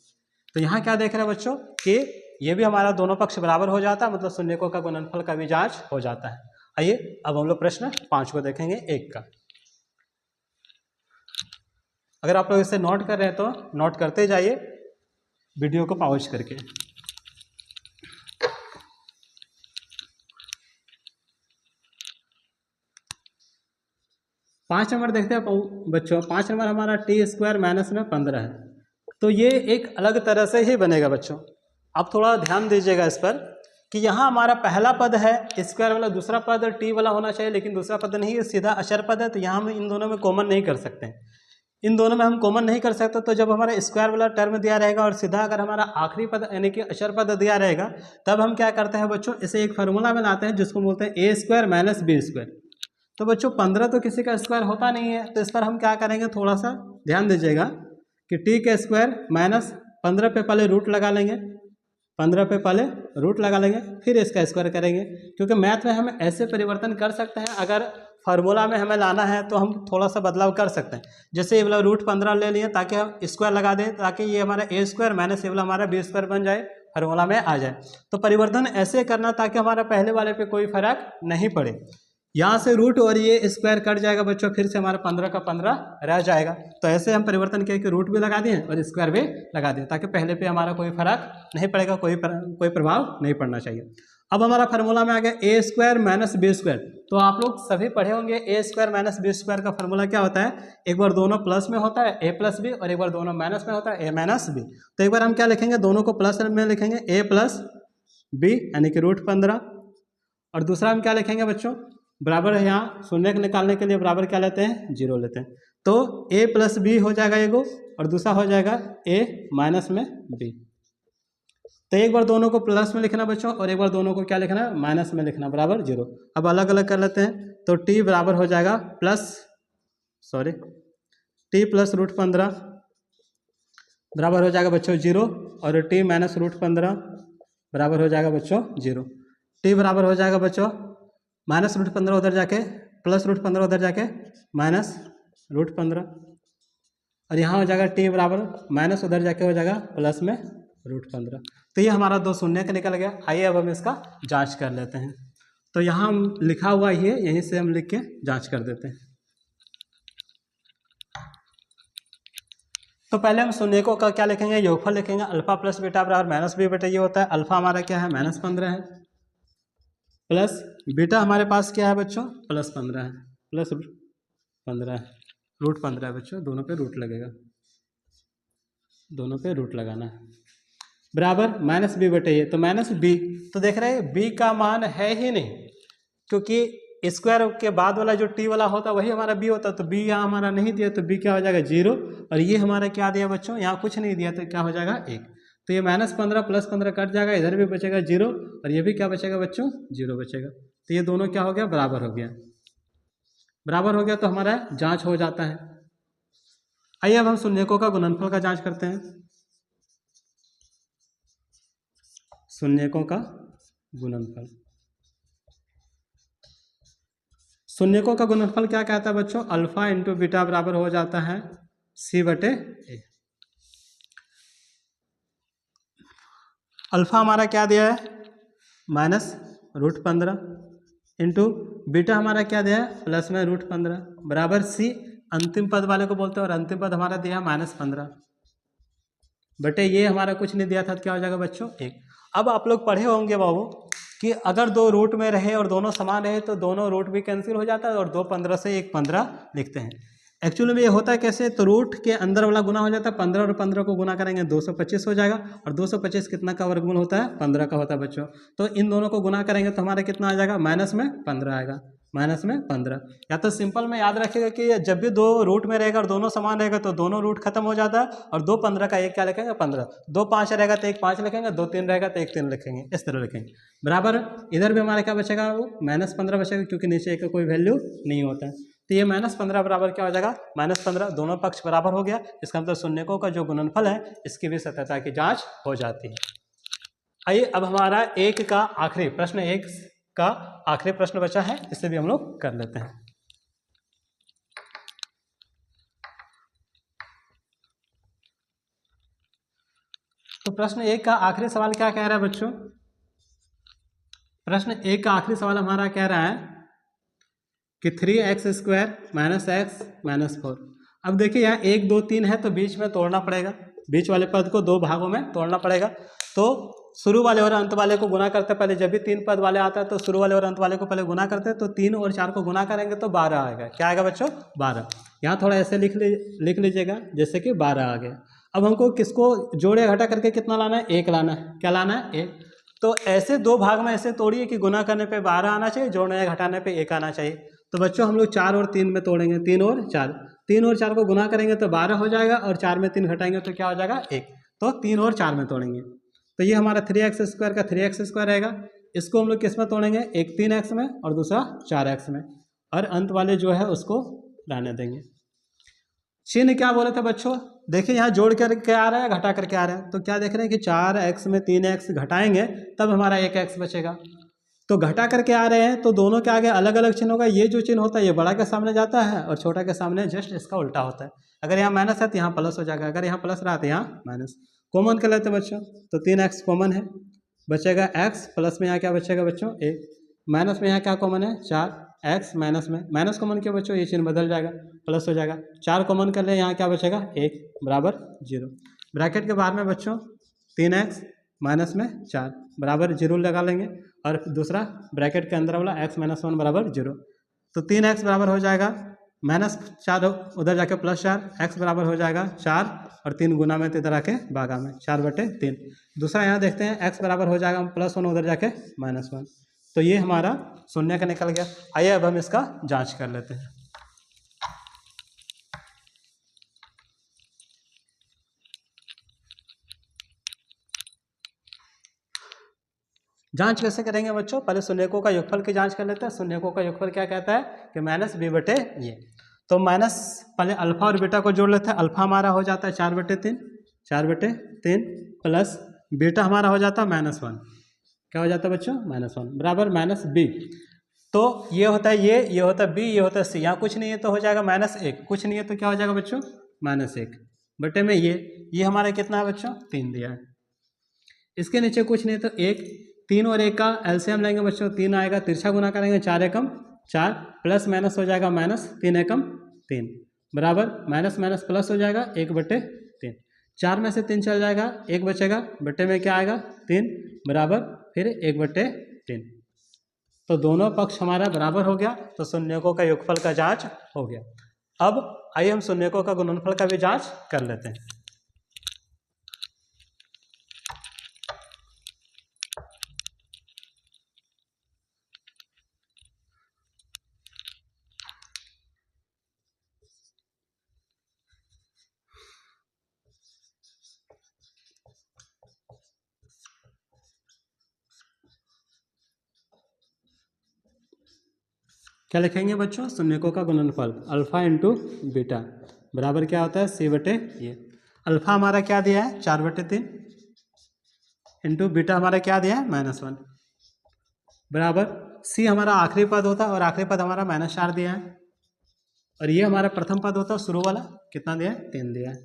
Speaker 1: तो यहाँ क्या देख रहे हैं बच्चों कि ये भी हमारा दोनों पक्ष बराबर हो जाता है, मतलब शून्यकों का गुणनफल का भी जांच हो जाता है। आइए अब हम लोग प्रश्न 5 को देखेंगे 1 का। अगर आप लोग इसे नोट कर रहे हैं तो नोट करते जाइए वीडियो को पॉज करके। 5 नंबर देखते हैं बच्चों। 5 नंबर हमारा t² माइनस में 15 है, तो ये एक अलग तरह से ही बनेगा बच्चों। आप थोड़ा ध्यान दीजिएगा इस पर कि यहाँ हमारा पहला पद है स्क्वायर वाला, दूसरा पद t वाला होना चाहिए, लेकिन दूसरा पद नहीं है, सीधा अचर पद है, तो यहाँ हम इन दोनों में कॉमन नहीं कर सकते। इन दोनों में हम कॉमन नहीं कर सकते, तो जब हमारा स्क्वायर वाला टर्म दिया रहेगा और सीधा अगर हमारा आखिरी पद यानी कि अचर पद दिया रहेगा, तब हम क्या करते हैं बच्चों, इसे एक फार्मूला में लाते हैं जिसको बोलते हैं a² माइनस b²। तो बच्चों 15 तो किसी का स्क्वायर होता नहीं है, तो इस पर हम क्या करेंगे, थोड़ा सा ध्यान दीजिएगा कि t² माइनस 15 पे पहले रूट लगा लेंगे, 15 पे पहले रूट लगा लेंगे, फिर इसका स्क्वायर करेंगे। क्योंकि मैथ में हम ऐसे परिवर्तन कर सकते हैं, अगर फार्मूला में हमें लाना है तो हम थोड़ा सा बदलाव कर सकते हैं। जैसे ये वाला रूट 15 ले लिए ताकि हम स्क्वायर लगा दें, ताकि ये हमारा a² माइनस ये वाला हमारा b² बन जाए, फार्मूला में आ जाए। तो परिवर्तन ऐसे करना ताकि हमारा पहले वाले पे कोई फर्क नहीं पड़े। यहाँ से रूट और ये स्क्वायर कट जाएगा बच्चों, फिर से हमारा 15 का 15 रह जाएगा। तो ऐसे हम परिवर्तन किए कि रूट भी लगा दिए और स्क्वायर भी लगा दिए, ताकि पहले पे हमारा कोई फर्क नहीं पड़ेगा, कोई प्रभाव नहीं पड़ना चाहिए। अब हमारा फार्मूला में आ गया a² माइनस b²। तो आप लोग सभी पढ़े होंगे a² माइनस b² का फार्मूला क्या होता है, एक बार दोनों प्लस में होता है a प्लस b, और एक बार दोनों माइनस में होता है a माइनस b। तो एक बार हम क्या लिखेंगे, दोनों को प्लस में लिखेंगे a प्लस b यानी कि रूट 15, और दूसरा हम क्या लिखेंगे बच्चों, बराबर है, यहाँ शून्य निकालने के लिए बराबर क्या लेते हैं, 0 लेते हैं। तो a प्लस b हो जाएगा एगो, और दूसरा हो जाएगा a माइनस में b। तो एक बार दोनों को प्लस में लिखना बच्चों, और एक बार दोनों को क्या लिखना है, माइनस में लिखना, बराबर 0। अब अलग अलग कर लेते हैं, तो t बराबर हो जाएगा t प्लस रूट 15 बराबर हो जाएगा बच्चों 0, और t माइनस रूट 15 बराबर हो जाएगा बच्चों 0। t बराबर हो जाएगा बच्चों माइनस रूट 15 उधर जाके प्लस रूट 15 उधर जाके माइनस रूट 15, और यहाँ हो जाएगा t बराबर माइनस उधर जाके हो जाएगा प्लस में रूट 15। तो ये हमारा 2 शून्य का निकल गया। आइए अब हम इसका जांच कर लेते हैं। तो यहाँ हम लिखा हुआ ही है, यहीं से हम लिख के जांच कर देते हैं। तो पहले हम शून्यकों का क्या लिखेंगे, योगफल लिखेंगे। अल्फा प्लस बीटा बराबर माइनस b बटा ये होता है। अल्फा हमारा क्या है, माइनस 15 है, प्लस बीटा हमारे पास क्या है बच्चों, प्लस 15 है, प्लस 15 है, रूट 15 है बच्चों, दोनों पे रूट लगेगा, दोनों पे रूट लगाना है, बराबर माइनस b बटे ये, तो माइनस b। तो देख रहे हैं b का मान है ही नहीं, क्योंकि स्क्वायर के बाद वाला जो t वाला होता है वही हमारा b होता है। तो b यहाँ हमारा नहीं दिया, तो b क्या हो जाएगा 0, और ये हमारा क्या दिया बच्चों, यहाँ कुछ नहीं दिया, तो क्या हो जाएगा 1। तो ये माइनस 15 प्लस 15 कट जाएगा, इधर भी बचेगा 0, और ये भी क्या बचेगा बच्चों, 0 बचेगा। तो ये दोनों क्या हो गया, बराबर हो गया। बराबर हो गया तो हमारा जांच हो जाता है। आइए अब हम शून्यकों का गुणनफल का जांच करते हैं। शून्यकों का गुणनफल, शून्यकों का गुणनफल क्या कहता है बच्चों, अल्फा इंटू बीटा बराबर हो जाता है c बटे a। अल्फा हमारा क्या दिया है, माइनस रूट 15, इंटू बीटा हमारा क्या दिया है, प्लस में रूट 15, बराबर c अंतिम पद वाले को बोलते हैं, और अंतिम पद हमारा दिया है माइनस 15 बटे ये हमारा कुछ नहीं दिया था, तो क्या हो जाएगा बच्चों 1। अब आप लोग पढ़े होंगे बाबू कि अगर 2 रूट में रहे और दोनों समान रहे तो दोनों रूट भी कैंसिल हो जाता है, और 2 15 से 1 15 लिखते हैं। एक्चुअली में ये होता है कैसे, तो रूट के अंदर वाला गुना हो जाता है, 15 और 15 को गुना करेंगे 225 हो जाएगा, और 225 कितना का वर्गमूल होता है, 15 का होता है बच्चों। तो इन दोनों को गुना करेंगे तो हमारा कितना आ जाएगा, माइनस में 15 आएगा, माइनस में 15। या तो सिंपल में याद रखिएगा कि जब भी 2 रूट में रहेगा और दोनों समान रहेगा तो दोनों रूट खत्म हो जाता है, और 2 15 का एक क्या लिखेंगे 15, 2 5 रहेगा तो 1 5 लिखेंगे, 2 3 रहेगा तो 1 3 लिखेंगे, इस तरह लिखेंगे, बराबर। इधर भी हमारा क्या बचेगा, वो माइनस 15 बचेगा, क्योंकि नीचे एक का कोई वैल्यू नहीं होता है। तो ये माइनस 15 बराबर क्या हो जाएगा, माइनस 15, दोनों पक्ष बराबर हो गया। इसका मतलब शून्यकों का जो गुणनफल है इसकी भी सत्यता की जाँच हो जाती है। आइए अब हमारा एक का आखिरी प्रश्न, एक का आखिरी प्रश्न बचा है, इसे भी हम लोग कर लेते हैं। तो प्रश्न 1 का आखिरी सवाल क्या कह रहा है बच्चों? प्रश्न 1 का आखिरी सवाल हमारा कह रहा है कि 3x² - x - 4। अब देखिए यहाँ 1 2 3 है तो बीच में तोड़ना पड़ेगा, बीच वाले पद को 2 भागों में तोड़ना पड़ेगा। तो शुरू वाले और अंत वाले को गुना करते पहले, जब भी 3 पद वाले आता है तो शुरू वाले और अंत वाले को पहले गुना करते हैं। तो 3 और 4 को गुना करेंगे तो 12 आएगा। क्या आएगा बच्चों? 12। यहाँ थोड़ा ऐसे लिख लीजिएगा जैसे कि 12 आ गया। अब हमको किसको जोड़े घटा करके कितना लाना है? 1 लाना है। क्या लाना है? 1। तो ऐसे 2 भाग में ऐसे तोड़िए कि गुना करने पे 12 आना चाहिए, जोड़ने घटाने पे 1 आना चाहिए। तो बच्चों हम लोग 4 और 3 में तोड़ेंगे, 3 और 4। 3 और 4 को गुना करेंगे तो 12 हो जाएगा, और 4 में 3 घटाएंगे तो क्या हो जाएगा? 1। तो 3 और 4 में तोड़ेंगे। तो ये हमारा 3x² का 3x² रहेगा। इसको हम लोग किस में तोड़ेंगे? एक 3x में और दूसरा 4x में, और अंत वाले जो है उसको रहने देंगे। चिन्ह क्या बोले थे बच्चों? देखिए यहाँ जोड़ करके आ रहा है, घटा करके आ रहा है। तो क्या देख रहे हैं कि 4x में 3x घटाएंगे तब हमारा 1x बचेगा। तो घटा करके आ रहे हैं तो दोनों के आगे अलग अलग चिन्ह होगा। ये जो चिन्ह होता है ये बड़ा के सामने जाता है और छोटा के सामने जस्ट इसका उल्टा होता है। अगर यहाँ माइनस है तो यहाँ प्लस हो जाएगा, अगर यहाँ प्लस रहा तो यहाँ माइनस। कॉमन कर लेते हैं बच्चों, तो 3x कॉमन है, बचेगा x, प्लस में यहाँ क्या बचेगा बच्चों? 1। माइनस में यहाँ क्या कॉमन है? 4x, माइनस में माइनस कॉमन किया बच्चों, ये चिन्ह बदल जाएगा, प्लस हो जाएगा। 4 कॉमन कर ले, यहाँ क्या बचेगा? 1 बराबर 0। ब्रैकेट के बाहर में बच्चों 3x माइनस में 4 बराबर 0 लगा लेंगे, और दूसरा ब्रैकेट के अंदर वाला x - 1 बराबर 0। तो 3x बराबर हो जाएगा -4, उधर जाके +4, x बराबर हो जाएगा 4 और 3 गुना में तो इधर आके भागा में 4/3। दूसरा यहाँ देखते हैं x बराबर हो जाएगा +1, उधर जाके -1। तो ये हमारा शून्य का निकल गया। आइए अब हम इसका जांच कर लेते हैं। जांच कैसे करेंगे बच्चों? पहले शून्यकों का योगफल की जांच कर लेते हैं। शून्यकों का योगफल क्या कहता है कि -b/, ये तो माइनस, पहले अल्फा और बीटा को जोड़ लेते हैं। अल्फा हमारा हो जाता है 4/3 प्लस बीटा हमारा हो जाता है -1। क्या हो जाता है बच्चों? -1 बराबर -b। तो ये होता है ये होता है b, ये होता है c। यहाँ कुछ नहीं है तो हो जाएगा -1, कुछ नहीं है तो क्या हो जाएगा बच्चों? -1 बटे में ये हमारा कितना है बच्चों? 3 दिया है। इसके नीचे कुछ नहीं है तो 1, 3 और 1 का एलसीएम लेंगे बच्चों, 3 आएगा, तिरछा गुना करेंगे 4 एकम 4, प्लस माइनस हो जाएगा -3 एकम 3 बराबर माइनस प्लस हो जाएगा 1/3। 4 में से 3 चल जाएगा, 1 बचेगा, बटे में क्या आएगा? 3 बराबर फिर 1/3। तो दोनों पक्ष हमारा बराबर हो गया। तो शून्यकों का योगफल का जांच हो गया। अब आइए हम शून्यकों का गुणनफल का भी जांच कर लेते हैं। क्या लिखेंगे बच्चों? शून्यकों का गुणनफल अल्फा इंटू बीटा बराबर क्या होता है? c/ये। अल्फा हमारा क्या दिया है? 4/3 इंटू बीटा हमारा क्या दिया है? -1 बराबर c हमारा आखिरी पद होता है, और आखिरी पद हमारा -4 दिया है, और ये हमारा प्रथम पद होता है शुरू वाला, कितना दिया है? 3 दिया है।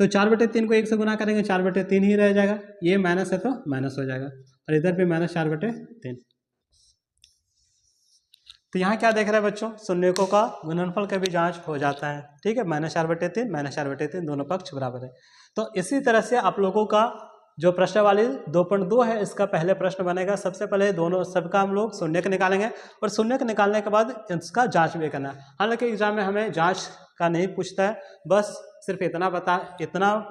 Speaker 1: तो 4/3 को 1 से गुना करेंगे, 4/3 ही रह जाएगा, ये माइनस है तो माइनस हो जाएगा, और इधर भी -4/3। तो यहाँ क्या देख रहे हैं बच्चों? शून्यकों का गुणनफल का भी जांच हो जाता है। ठीक है, -4/3 दोनों पक्ष बराबर है। तो इसी तरह से आप लोगों का जो प्रश्न वाली 2.2 है, इसका पहले प्रश्न बनेगा। सबसे पहले दोनों सबका हम लोग शून्यक निकालेंगे, और शून्यक निकालने के बाद इसका जांच भी करना है। हालांकि एग्जाम में हमें जांच का नहीं पूछता है, बस सिर्फ इतना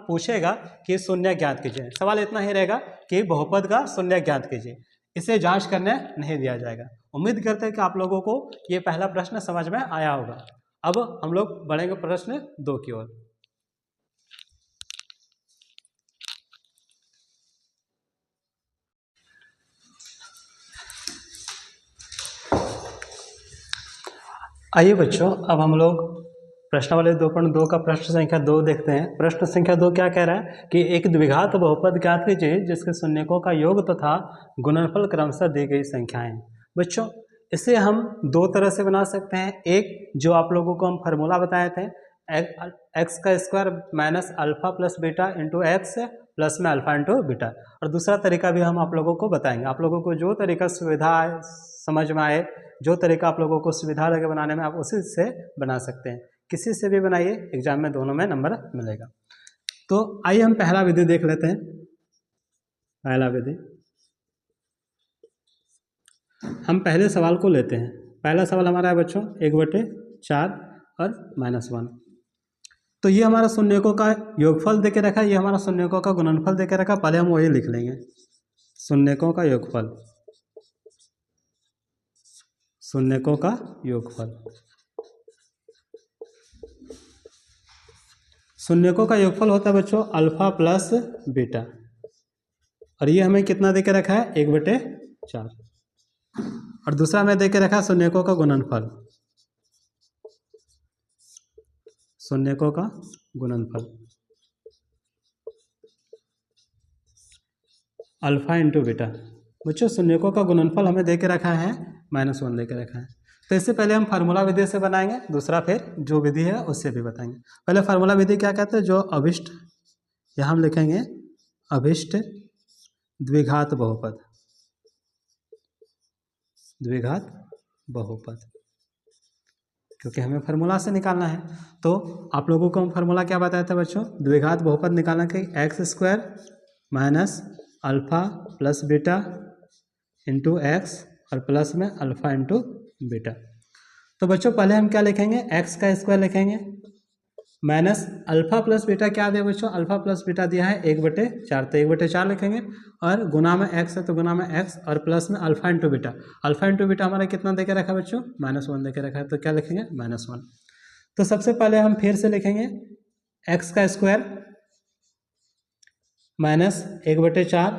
Speaker 1: पूछेगा कि शून्य ज्ञात कीजिए। सवाल इतना ही रहेगा कि बहुपद का शून्य ज्ञात कीजिए, इसे जांच करने नहीं दिया जाएगा। उम्मीद करते हैं कि आप लोगों को ये पहला प्रश्न समझ में आया होगा। अब हम लोग बढ़ेंगे प्रश्न 2 की ओर। आइए बच्चों, अब हम लोग प्रश्न वाले 2.2 का प्रश्न संख्या 2 देखते हैं। प्रश्न संख्या 2 क्या कह रहा है कि एक द्विघात बहुपद ज्ञात कीजिए जिसके शून्यकों का योग तथा गुणनफल क्रमशः दी गई संख्याएं। बच्चों, इसे हम 2 तरह से बना सकते हैं। एक जो आप लोगों को हम फार्मूला बताए थे एक्स का square minus alpha plus beta into X plus में अल्फ़ा इंटू बीटा। और दूसरा तरीका भी हम आप लोगों को बताएंगे, आप लोगों को जो तरीका सुविधा आए, समझ में आए, जो तरीका आप लोगों को सुविधा लगे बनाने में, आप उसी से बना सकते हैं। किसी से भी बनाइए, एग्जाम में दोनों में नंबर मिलेगा। तो आइए हम पहला विधि देख लेते हैं। पहला विधि, हम पहले सवाल को लेते हैं। पहला सवाल हमारा है बच्चों 1/4 और -1। तो ये हमारा शून्यकों का योगफल देके रखा है, ये हमारा शून्यकों का गुणनफल देके रखा। पहले हम वही लिख लेंगे, शून्यकों का योगफल, शून्यकों का योगफल। शून्यकों का योगफल होता है बच्चों अल्फा प्लस बीटा, और ये हमें कितना देके रखा है 1/4। और दूसरा हमें देके रखा है शून्यकों का गुणनफल, शून्यकों का गुणनफल अल्फा इंटू बीटा। बच्चों शून्यकों का गुणनफल हमें देके रखा है -1 देके रखा है। तो इससे पहले हम फार्मूला विधि से बनाएंगे, दूसरा फिर जो विधि है उससे भी बताएंगे। पहले फार्मूला विधि क्या कहते हैं, जो अभिष्ट, यहाँ हम लिखेंगे अभिष्ट द्विघात बहुपद, द्विघात बहुपद, क्योंकि हमें फार्मूला से निकालना है। तो आप लोगों को हम फार्मूला क्या बताए थे बच्चों, द्विघात बहुपद निकालना कि x² minus alpha plus beta into x और प्लस में अल्फ़ा इंटू बीटा। तो बच्चों पहले हम क्या लिखेंगे, x का स्क्वायर लिखेंगे माइनस अल्फ़ा प्लस बीटा क्या दिया बच्चों, अल्फ़ा प्लस बीटा दिया है 1/4, तो 1/4 लिखेंगे, और गुना में x है तो गुना में x, और प्लस में alpha into beta. Alpha into beta हमारा कितना देके रखा है बच्चों, -1 देके रखा है, तो क्या लिखेंगे -1। तो सबसे पहले हम फिर से लिखेंगे x का square minus 1/4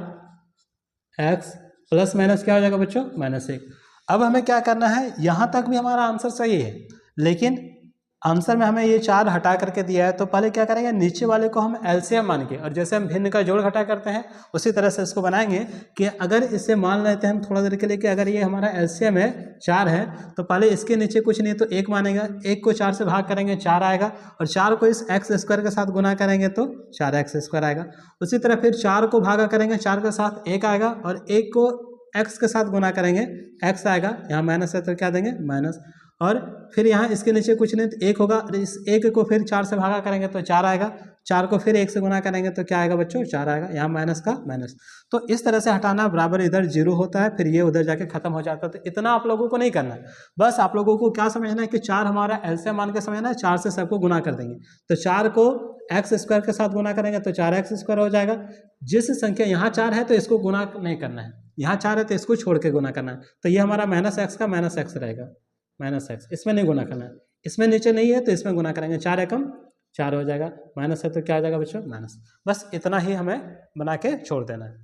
Speaker 1: x plus minus क्या हो जाएगा बच्चों -1। अब हमें क्या करना है, यहाँ तक भी हमारा आंसर सही है, लेकिन आंसर में हमें ये 4 हटा करके दिया है। तो पहले क्या करेंगे, नीचे वाले को हम एलसीएम मान के, और जैसे हम भिन्न का जोड़ घटा करते हैं उसी तरह से इसको बनाएंगे कि अगर इसे मान लेते हैं हम थोड़ा देर के लिए कि अगर ये हमारा एलसीएम है 4 है, तो पहले इसके नीचे कुछ नहीं तो 1 मानेगा, 1 को 4 से भाग करेंगे 4 आएगा, और 4 को इस x² के साथ गुना करेंगे तो 4x² आएगा। उसी तरह फिर 4 को भागा करेंगे 4 के साथ 1 आएगा, और 1 को x के साथ गुना करेंगे x आएगा, यहाँ माइनस है तो क्या देंगे माइनस, और फिर यहाँ इसके नीचे कुछ नहीं तो 1 होगा, इस 1 को फिर 4 से भागा करेंगे तो 4 आएगा, 4 को फिर 1 से गुना करेंगे तो क्या आएगा बच्चों 4 आएगा, यहाँ माइनस का माइनस। तो इस तरह से हटाना, बराबर इधर 0 होता है, फिर ये उधर जाके खत्म हो जाता है। तो इतना आप लोगों को नहीं करना है, बस आप लोगों को क्या समझना है कि 4 हमारा एलसीएम मान के समझना है, 4 से सबको गुना कर देंगे। तो 4 को x² के साथ गुना करेंगे तो 4x² हो जाएगा। जिस संख्या यहाँ 4 है तो इसको गुना नहीं करना है, यहाँ 4 है तो इसको छोड़ के गुना करना है। तो ये हमारा -x का -x रहेगा, -x, इसमें नहीं गुना करना है, इसमें नीचे नहीं है तो इसमें गुना करेंगे, 4 एकम 4 हो जाएगा, माइनस है तो क्या आ जाएगा बच्चों माइनस। बस इतना ही हमें बना के छोड़ देना है।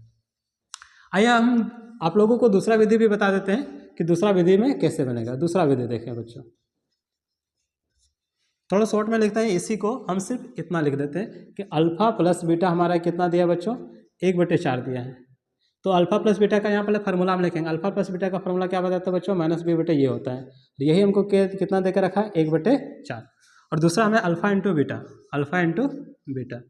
Speaker 1: आइए हम आप लोगों को दूसरा विधि भी बता देते हैं कि दूसरा विधि में कैसे बनेगा। दूसरा विधि देखें बच्चों, थोड़ा शॉर्ट में लिखते हैं, इसी को हम सिर्फ इतना लिख देते हैं कि अल्फ़ा प्लस बीटा हमारा कितना दिया बच्चों 1/4 दिया है। तो अल्फ़ा प्लस बीटा का यहाँ पहले फार्मूला हम लिखेंगे, अल्फ़ा प्लस बीटा का फार्मूला क्या बताता है बच्चों -b/, ये होता है, यही हमको कितना देकर रखा है 1/4। और दूसरा हमें alpha into beta, alpha into beta,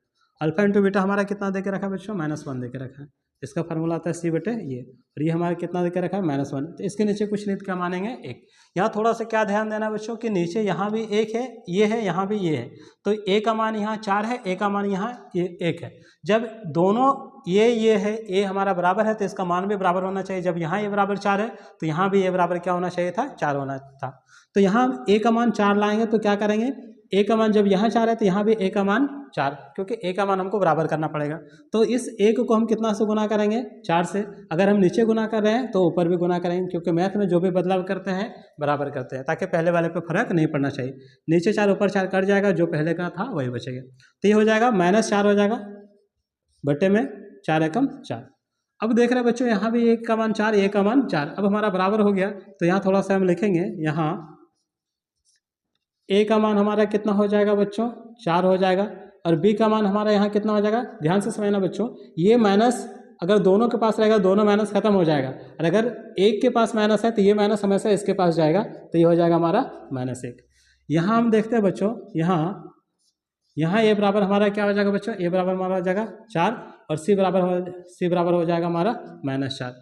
Speaker 1: alpha into beta हमारा कितना देकर रखा है बच्चों -1 देकर रखा है, इसका फार्मूला आता है c/ये, और ये हमारा कितना देकर रखा है -1। तो इसके नीचे कुछ नहीं क्या मानेंगे 1। यहाँ थोड़ा सा क्या ध्यान देना बच्चों कि नीचे यहाँ भी 1 है, ये है, यहाँ भी ये है, तो a का मान यहाँ 4 है, a का मान यहाँ ये 1 है। जब दोनों ये है, a हमारा बराबर है तो इसका मान भी बराबर होना चाहिए। जब यहाँ ये बराबर 4 है तो यहाँ भी ये बराबर क्या होना चाहिए था 4 होना था। तो यहाँ a का मान 4 लाएंगे तो क्या करेंगे, a का मान जब यहाँ 4 है तो यहाँ भी a का मान 4, क्योंकि a का मान हमको बराबर करना पड़ेगा। तो इस 1 को हम कितना से गुना करेंगे 4 से, अगर हम नीचे गुना कर रहे हैं तो ऊपर भी गुना करेंगे, क्योंकि मैथ में जो भी बदलाव करते हैं बराबर करते हैं, ताकि पहले वाले पे फर्क नहीं पड़ना चाहिए। नीचे 4 ऊपर 4 कट जाएगा, जो पहले का था वही बचेगा। तो ये हो जाएगा -4 हो जाएगा बटे में 4 एकम 4। अब देख रहे हैं बच्चों यहाँ भी 1 का मान 4, 1 का मान 4, अब हमारा बराबर हो गया। तो यहाँ थोड़ा सा हम लिखेंगे, यहाँ a का मान हमारा कितना हो जाएगा बच्चों 4 हो जाएगा, और b का मान हमारा यहाँ कितना हो जाएगा, ध्यान से समझना बच्चों, ये माइनस अगर दोनों के पास रहेगा दोनों माइनस खत्म हो जाएगा, और अगर एक के पास माइनस है तो ये माइनस हमेशा इसके पास जाएगा, तो ये हो जाएगा हमारा -1। यहाँ हम देखते हैं बच्चों, यहाँ यहाँ ए बराबर हमारा क्या हो जाएगा बच्चों, ए बराबर हमारा हो जाएगा 4 और सी बराबर हो जाएगा हमारा -4।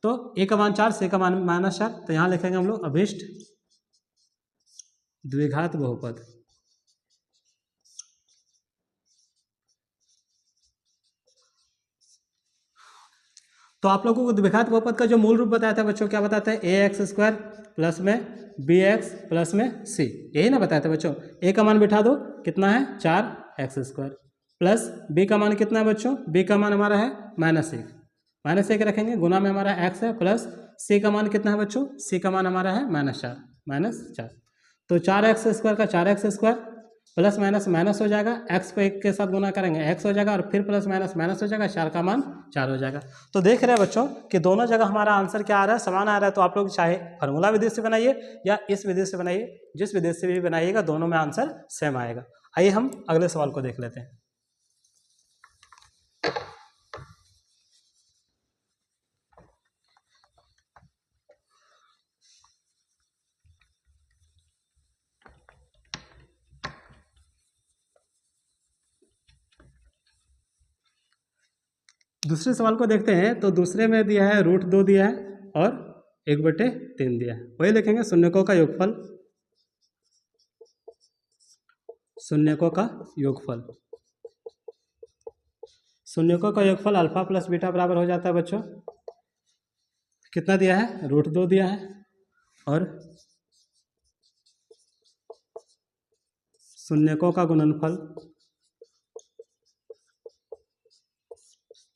Speaker 1: तो ए का मान 4, सी का मान -4, तो यहाँ लिखेंगे हम लोग अभिष्ट द्विघात बहुपद। तो आप लोगों को द्विघात बहुपद का जो मूल रूप बताया था बच्चों, क्या बताते हैं, ए एक्स स्क्वायर प्लस में बी एक्स प्लस में सी, यही ना बताया था बच्चों। ए का मान बिठा दो, कितना है 4x स्क्वायर, प्लस बी का मान कितना है बच्चों, बी का मान हमारा है -1 रखेंगे, गुना में हमारा x है, प्लस सी का मान कितना है बच्चों, सी का मान हमारा है -4। तो 4x स्क्वायर का 4x square plus minus minus हो जाएगा, x को 1 के साथ गुना करेंगे x हो जाएगा, और फिर प्लस माइनस माइनस हो जाएगा, 4 का मान 4 हो जाएगा। तो देख रहे हैं बच्चों कि दोनों जगह हमारा आंसर क्या आ रहा है, समान आ रहा है। तो आप लोग चाहे फार्मूला विधि से बनाइए या इस विधि से बनाइए, जिस विधि से भी बनाइएगा दोनों में आंसर सेम आएगा। आइए हम अगले सवाल को देख लेते हैं। दूसरे सवाल को देखते हैं। तो दूसरे में दिया है √2 दिया है और 1/3 दिया है। वही लिखेंगे शून्यकों का योगफल, शून्यकों का योगफल, शून्यकों का योगफल अल्फा प्लस बीटा बराबर हो जाता है बच्चों, कितना दिया है, √2 दिया है, और शून्यकों का गुणनफल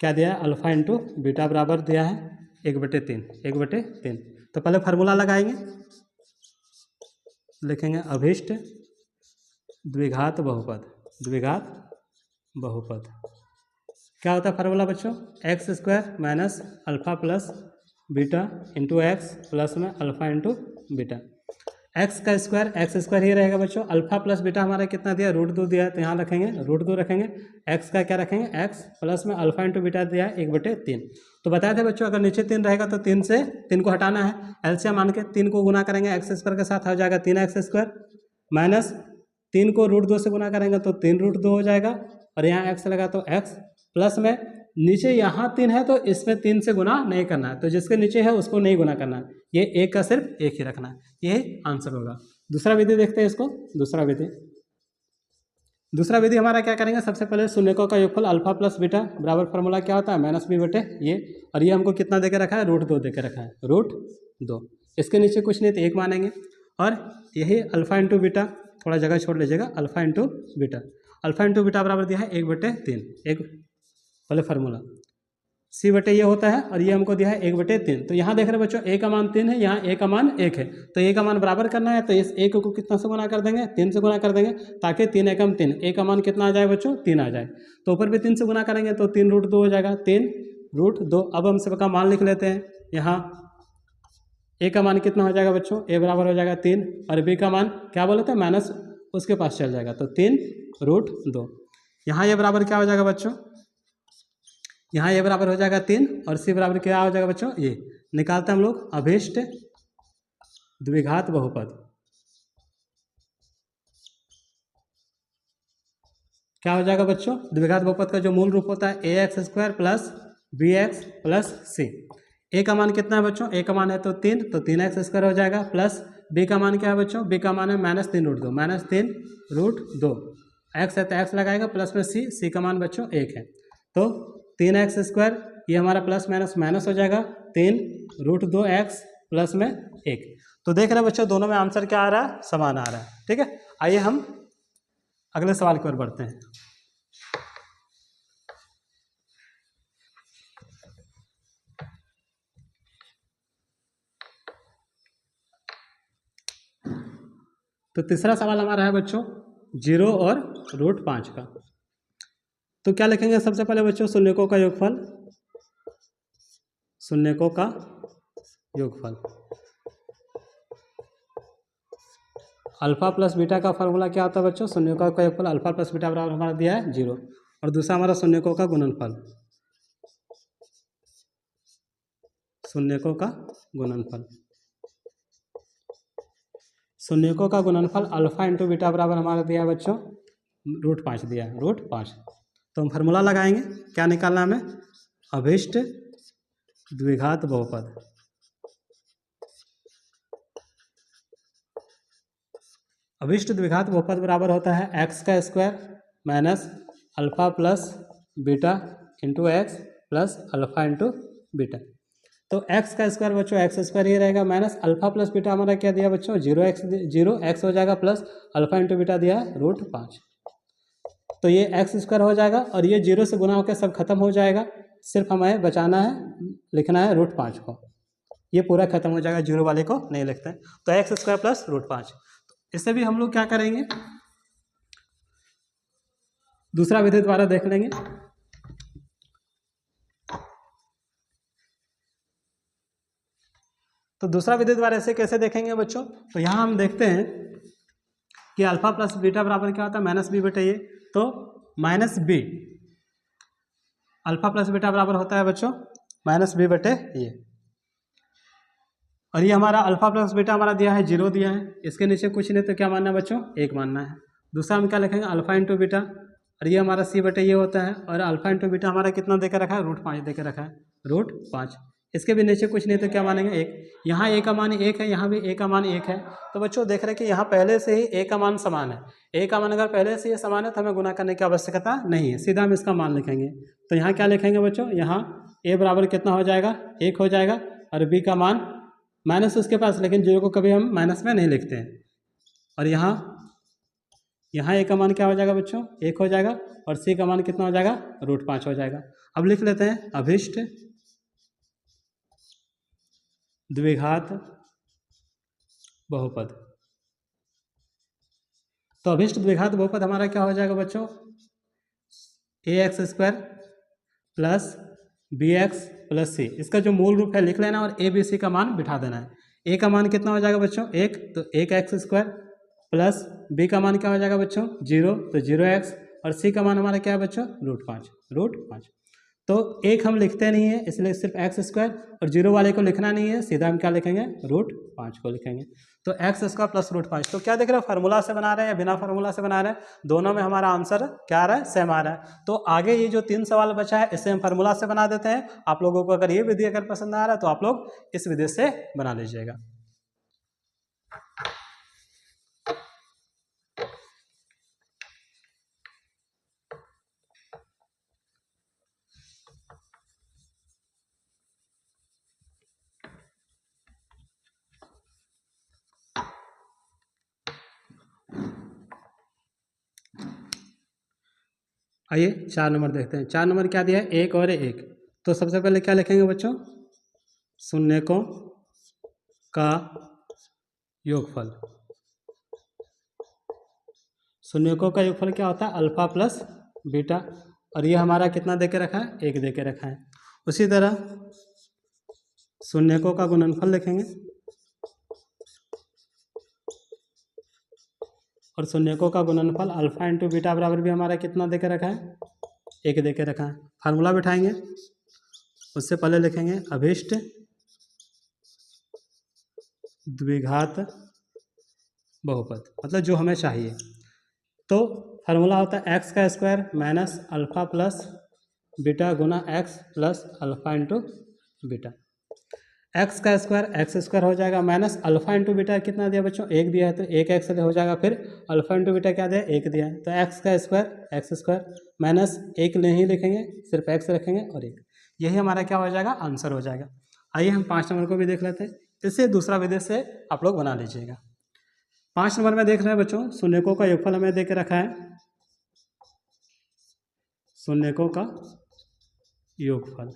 Speaker 1: क्या दिया है, अल्फा इंटू बीटा बराबर दिया है 1/3। तो पहले फार्मूला लगाएंगे, लिखेंगे अभिष्ट द्विघात बहुपद। क्या होता है फार्मूला बच्चों, x square minus alpha plus beta into X plus में अल्फा इंटू बीटा। एक्स का स्क्वायर, एक्स स्क्वायर ही रहेगा बच्चों, अल्फा प्लस बीटा हमारा कितना दिया, √2 दिया है, तो यहाँ रखेंगे √2 रखेंगे। एक्स का क्या रखेंगे, एक्स प्लस में अल्फा इंटू बीटा दिया है 1/3। तो बताया था बच्चों अगर नीचे 3 रहेगा तो 3 से 3 को हटाना है, एलसीएम मान के 3 को गुना करेंगे एक्स स्क्वायर के साथ, हो जाएगा 3x स्क्वायर, माइनस 3 को √2 से गुना करेंगे तो 3√2 हो जाएगा, और यहाँ x लगा तो x, प्लस में नीचे यहाँ 3 है तो इसमें 3 से गुना नहीं करना है, तो जिसके नीचे है उसको नहीं गुना करना है, ये एक का सिर्फ एक ही रखना है, यही आंसर होगा। दूसरा विधि देखते हैं इसको। दूसरा विधि हमारा क्या करेंगे, सबसे पहले शून्यकों का योगफल अल्फा प्लस बीटा बराबर फार्मूला क्या होता है, -b/, ये, और ये हमको कितना देके रखा है, √2 देके रखा है, √2। इसके नीचे कुछ नहीं तो 1 मानेंगे, और यही अल्फा इंटू बीटा, थोड़ा जगह छोड़ लीजिएगा, अल्फा इंटू बीटा बराबर दिया है 1/3, एक पहले फार्मूला c/, ये होता है, और ये हमको दिया है 1/3। तो यहाँ देख रहे बच्चों a का मान 3 है, यहाँ a का मान 1 है, तो a का मान बराबर करना है, तो इस 1 को कितना से गुना कर देंगे, 3 से गुना कर देंगे, ताकि 3 एकम 3, a का मान कितना आ जाए बच्चों, 3 आ जाए। तो ऊपर भी 3 से गुना करेंगे तो 3√2 हो जाएगा, 3√2। अब हम सबका मान लिख लेते हैं। यहाँ a का मान कितना हो जाएगा बच्चों, a बराबर हो जाएगा 3, और b का मान क्या बोले थे, माइनस उसके पास चल जाएगा, तो 3√2। यहाँ ये बराबर क्या हो जाएगा बच्चों, यहाँ ये बराबर हो जाएगा 3, और c बराबर क्या हो जाएगा बच्चों, ये निकालते हैं हम लोग अभिष्ट द्विघात बहुपद। क्या हो जाएगा बच्चों, द्विघात बहुपद का जो मूल रूप होता है ax square plus bx plus c। a का मान कितना है बच्चों, a का मान है तो 3, तो 3x स्क्वायर हो जाएगा, प्लस b का मान क्या है बच्चों, b का मान है -3√2, x है तो x लगाएगा, प्लस में c का मान बच्चों 1 है, तो 3x स्क्वायर, ये हमारा प्लस माइनस माइनस हो जाएगा, 3√2x प्लस में 1। तो देख रहे हैं बच्चों दोनों में आंसर क्या आ रहा है, समान आ रहा है। ठीक है, आइए हम अगले सवाल की ओर बढ़ते हैं। तो तीसरा सवाल हमारा है बच्चों 0 और √5 का। तो क्या लिखेंगे सबसे पहले बच्चों, शून्यकों का योगफल, अल्फा प्लस बीटा का फार्मूला क्या होता है बच्चों, शून्यकों का योगफल अल्फा प्लस बीटा बराबर हमारा दिया है 0, और दूसरा हमारा शून्यकों का गुणनफल, शून्यकों का गुणनफल अल्फा इंटू बीटा बराबर हमारा दिया है बच्चों √5 दिया है, √5। तो हम फार्मूला लगाएंगे, क्या निकालना हमें, अभिष्ट द्विघात बहुपद। अभिष्ट द्विघात बहुपद बराबर होता है x² minus alpha plus beta into X plus alpha into beta. तो x² बच्चों x² ही रहेगा, माइनस अल्फा प्लस बीटा हमारा क्या दिया बच्चों, 0x हो जाएगा, प्लस अल्फा इंटू बीटा दिया है √5। तो ये x² हो जाएगा और ये 0 से गुना होकर सब खत्म हो जाएगा, सिर्फ हमें बचाना है, लिखना है √5 को, ये पूरा खत्म हो जाएगा, 0 वाले को नहीं लिखते हैं। तो x² प्लस √5। इससे भी हम लोग क्या करेंगे, दूसरा विधि द्वारा देख लेंगे। तो दूसरा विधि द्वारा ऐसे कैसे देखेंगे बच्चों, तो यहाँ हम देखते हैं कि अल्फा प्लस बीटा बराबर क्या होता है, -b बटे ये। तो -b, अल्फा प्लस बीटा बराबर होता है बच्चों -b बटे ये। और ये हमारा अल्फा प्लस बीटा हमारा दिया है 0 दिया है, इसके नीचे कुछ नहीं, तो क्या मानना है बच्चों, 1 मानना है। दूसरा हम क्या लिखेंगे, अल्फा इंटू बीटा, और ये हमारा c बटे ये होता है, और अल्फा इंटू बीटा हमारा कितना देकर रखा है, √5 देकर रखा है, √5। इसके भी नीचे कुछ नहीं, तो क्या मानेंगे 1। यहाँ a का मान 1 है, यहाँ भी a का मान 1 है। तो बच्चों देख रहे हैं कि यहाँ पहले से ही a का मान समान है, a का मान अगर पहले से ये समान है तो हमें गुना करने की आवश्यकता नहीं है, सीधा हम इसका मान लिखेंगे। तो यहाँ क्या लिखेंगे बच्चों, यहाँ a बराबर कितना हो जाएगा, 1 हो जाएगा, और b का मान माइनस उसके पास, लेकिन 0 को कभी हम माइनस में नहीं लिखते हैं। और यहाँ a का मान क्या हो जाएगा बच्चों, 1 हो जाएगा, और c का मान कितना हो जाएगा, √5 हो जाएगा। अब लिख लेते हैं अभिष्ट द्विघात बहुपद। तो अभिष्ट द्विघात बहुपद हमारा क्या हो जाएगा बच्चों, ax² plus bx plus c, इसका जो मूल रूप है लिख लेना, और a b c का मान बिठा देना है। a का मान कितना हो जाएगा बच्चों, 1, तो 1x² प्लस b का मान क्या हो जाएगा बच्चों, 0, तो 0x, और c का मान हमारा क्या है बच्चों, √5। तो 1 हम लिखते नहीं है, इसलिए सिर्फ x², और 0 वाले को लिखना नहीं है, सीधा हम क्या लिखेंगे, √5 को लिखेंगे। तो x² प्लस √5। तो क्या देख रहे हो, फार्मूला से बना रहे हैं या बिना फार्मूला से बना रहे हैं, दोनों में हमारा आंसर क्या आ रहा है, सेम आ रहा है। तो आगे ये जो 3 सवाल बचा है, इसे हम फार्मूला से बना देते हैं। आप लोगों को अगर ये विधि अगर पसंद आ रहा है तो आप लोग इस विधि से बना लीजिएगा। आइए 4 नंबर देखते हैं। 4 नंबर क्या दिया है, 1 और 1। तो सबसे पहले क्या लिखेंगे बच्चों, शून्यकों का योगफल। शून्यकों का योगफल क्या होता है, अल्फा प्लस बीटा, और ये हमारा कितना देके रखा है, 1 देके रखा है। उसी तरह शून्यकों का गुणनफल लिखेंगे, और शून्यकों का गुणनफल अल्फा इंटू बीटा बराबर भी हमारा कितना देके रखा है, 1 देके रखा है। फार्मूला बिठाएंगे, उससे पहले लिखेंगे अभिष्ट द्विघात बहुपद, मतलब जो हमें चाहिए। तो फार्मूला होता है x² minus alpha plus beta गुना x plus alpha into beta. x² हो जाएगा, माइनस अल्फा इंटू बीटा कितना दिया बच्चों, 1 दिया है, तो 1x हो जाएगा। फिर अल्फा इंटू बीटा क्या दिया, 1 दिया है, तो x² माइनस 1 नहीं लिखेंगे, सिर्फ x रखेंगे और 1, यही हमारा क्या हो जाएगा, आंसर हो जाएगा। आइए हम 5 नंबर को भी देख लेते हैं। इसे दूसरा विधि से आप लोग बना लीजिएगा। 5 नंबर में देख रहे हैं बच्चों, शून्यकों का योगफल हमें दे के रखा है, शून्यकों का योगफल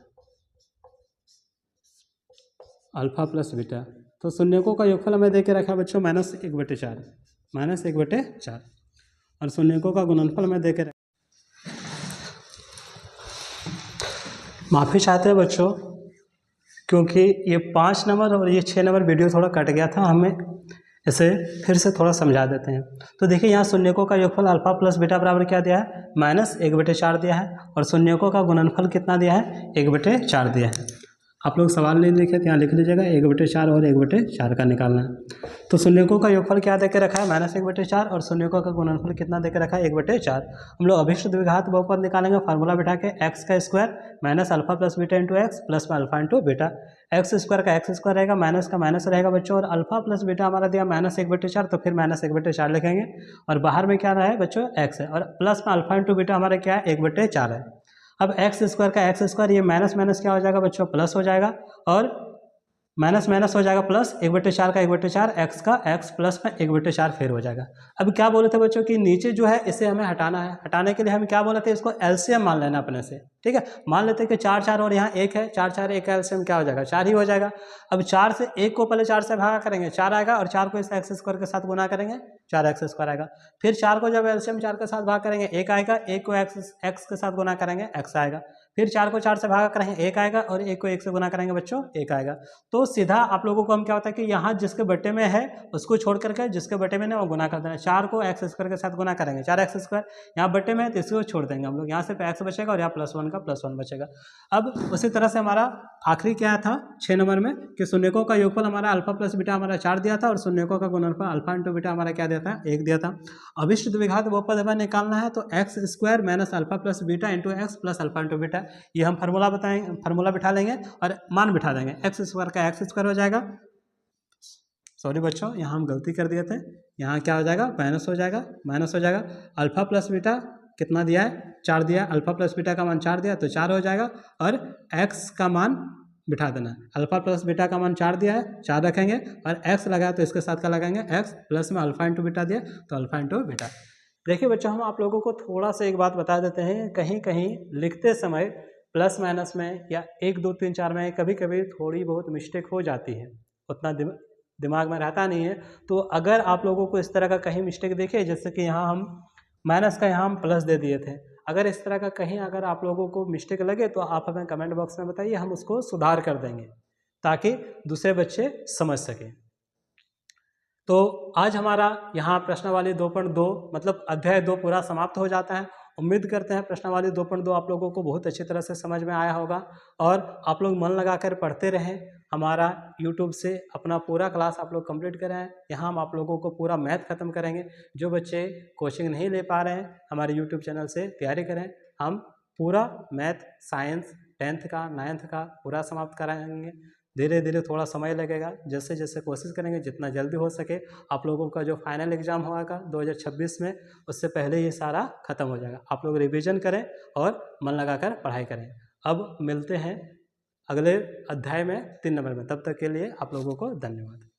Speaker 1: अल्फा प्लस बीटा। तो शून्यकों का योगफल हमें दे के रखा है बच्चों -1/4, -1/4, और शून्यकों का गुणनफल हमें दे के रखा। माफ़ी चाहते हैं बच्चों, क्योंकि ये 5 नंबर और ये 6 नंबर वीडियो थोड़ा कट गया था, हमें इसे फिर से थोड़ा समझा देते हैं। तो देखिए यहाँ शून्यकों का योगफल अल्फा प्लस बीटा बराबर क्या दिया है, -1/4 दिया है, और शून्यकों का गुणनफल कितना दिया है, 1/4 दिया है। आप लोग सवाल नहीं लिखे तो यहाँ लिख लीजिएगा 1/4 और 1/4 का निकालना है। तो शून्यकों का योगफल क्या दे के रखा है, -1/4 और शून्यकों का गुणनफल कितना दे के रखा है, 1/4। हम लोग अभिष्ट द्विघात बहुपद निकालेंगे फार्मूला बैठा के x का square minus alpha plus beta into X plus में alpha into beta. X square का एक्स स्क्वायर रहेगा, माइनस का माइनस रहेगा बच्चों, और अल्फा प्लस बीटा हमारा दिया -1/4 तो फिर -1/4 लिखेंगे, और बाहर में क्या रहा है बच्चों x है, और प्लस में अल्फा इंटू बीटा हमारा क्या है 1/4 है। अब एक्स स्क्वायर का एक्स स्क्वायर, ये माइनस माइनस क्या हो जाएगा बच्चों, प्लस हो जाएगा, और माइनस माइनस हो जाएगा प्लस, 1/4 का 1/4, एक्स का एक्स प्लस में 1/4 फिर हो जाएगा। अब क्या बोले थे बच्चों कि नीचे जो है इसे हमें हटाना है, हटाने के लिए हम क्या बोले थे, इसको एलसीएम मान लेना अपने से, ठीक है। मान लेते हैं कि 4 4 और यहाँ 1 है, 4 4 1 का एलसीएम क्या हो जाएगा, 4 ही हो जाएगा। अब 4 से 1 को पहले 4 से भागा करेंगे, 4 आएगा, और 4 को इस एक्स स्क्वायर के साथ गुना करेंगे, 4x स्क्वायर आएगा। फिर 4 को जब एलसीएम 4 के साथ भाग करेंगे 1 आएगा, 1 को x के साथ गुना करेंगे x आएगा। फिर 4 को 4 से भागा करेंगे 1 आएगा, और 1 को 1 से गुना करेंगे बच्चों 1 आएगा। तो सीधा आप लोगों को हम क्या होता है कि यहाँ जिसके बटे में है उसको छोड़ करके जिसके बटे में नहीं वो गुना कर देना। 4 को एक्स स्क्वायर के साथ गुना करेंगे, 4x स्क्वायर, यहाँ बटे में है तो इसको छोड़ देंगे हम लोग, यहाँ सिर्फ x बचेगा और यहाँ +1 का +1 बचेगा। अब उसी तरह से हमारा आखिरी क्या था 6 नंबर में कि शून्यकों का योगफल हमारा अल्फा प्लस बीटा हमारा 4 दिया था, और शून्यकों का गुणनफल अल्फा इंटू बीटा हमारा क्या दिया था, 1 दिया था। अभिष्ट द्विघात बहुपद हमें निकालना है, तो x square minus alpha plus beta into X plus alpha into beta, ये हम फार्मूला बिठा लेंगे और मान बिठा देंगे। एक्स स्क्वायर का एक्स स्क्वायर हो जाएगा, सॉरी बच्चों यहाँ हम गलती कर दिए थे, यहाँ क्या हो जाएगा माइनस हो जाएगा। अल्फा प्लस बीटा कितना दिया है, 4 दिया, अल्फा प्लस बीटा का मान 4 दिया तो 4 हो जाएगा, और x का मान बिठा देना। अल्फा प्लस बीटा का मान 4 दिया है, 4 रखेंगे, और x लगाया तो इसके साथ क्या लगाएंगे, x प्लस में अल्फा इंटू बीटा दिया तो अल्फा इंटू बीटा। देखिए बच्चों हम आप लोगों को थोड़ा सा एक बात बता देते हैं, कहीं कहीं लिखते समय प्लस माइनस में या 1 2 3 4 में कभी कभी थोड़ी बहुत मिस्टेक हो जाती है, उतना दिमाग में रहता नहीं है। तो अगर आप लोगों को इस तरह का कहीं मिस्टेक देखे, जैसे कि यहाँ हम माइनस का यहाँ हम प्लस दे दिए थे, अगर इस तरह का कहीं अगर आप लोगों को मिस्टेक लगे तो आप हमें कमेंट बॉक्स में बताइए, हम उसको सुधार कर देंगे ताकि दूसरे बच्चे समझ सकें। तो आज हमारा यहाँ प्रश्नावली 2.2 मतलब अध्याय 2 पूरा समाप्त हो जाता है। उम्मीद करते हैं प्रश्नावली 2.2 आप लोगों को बहुत अच्छी तरह से समझ में आया होगा, और आप लोग मन लगाकर पढ़ते रहें। हमारा YouTube से अपना पूरा क्लास आप लोग कंप्लीट करें, यहाँ हम आप लोगों को पूरा मैथ खत्म करेंगे। जो बच्चे कोचिंग नहीं ले पा रहे हैं हमारे YouTube चैनल से तैयारी करें, हम पूरा मैथ साइंस 10th का 9th का पूरा समाप्त कराएंगे। धीरे धीरे थोड़ा समय लगेगा, जैसे जैसे कोशिश करेंगे जितना जल्दी हो सके आप लोगों का जो फाइनल एग्ज़ाम होगा 2026 में, उससे पहले ये सारा खत्म हो जाएगा। आप लोग रिवीजन करें और मन लगाकर पढ़ाई करें। अब मिलते हैं अगले अध्याय में 3 नंबर में, तब तक के लिए आप लोगों को धन्यवाद।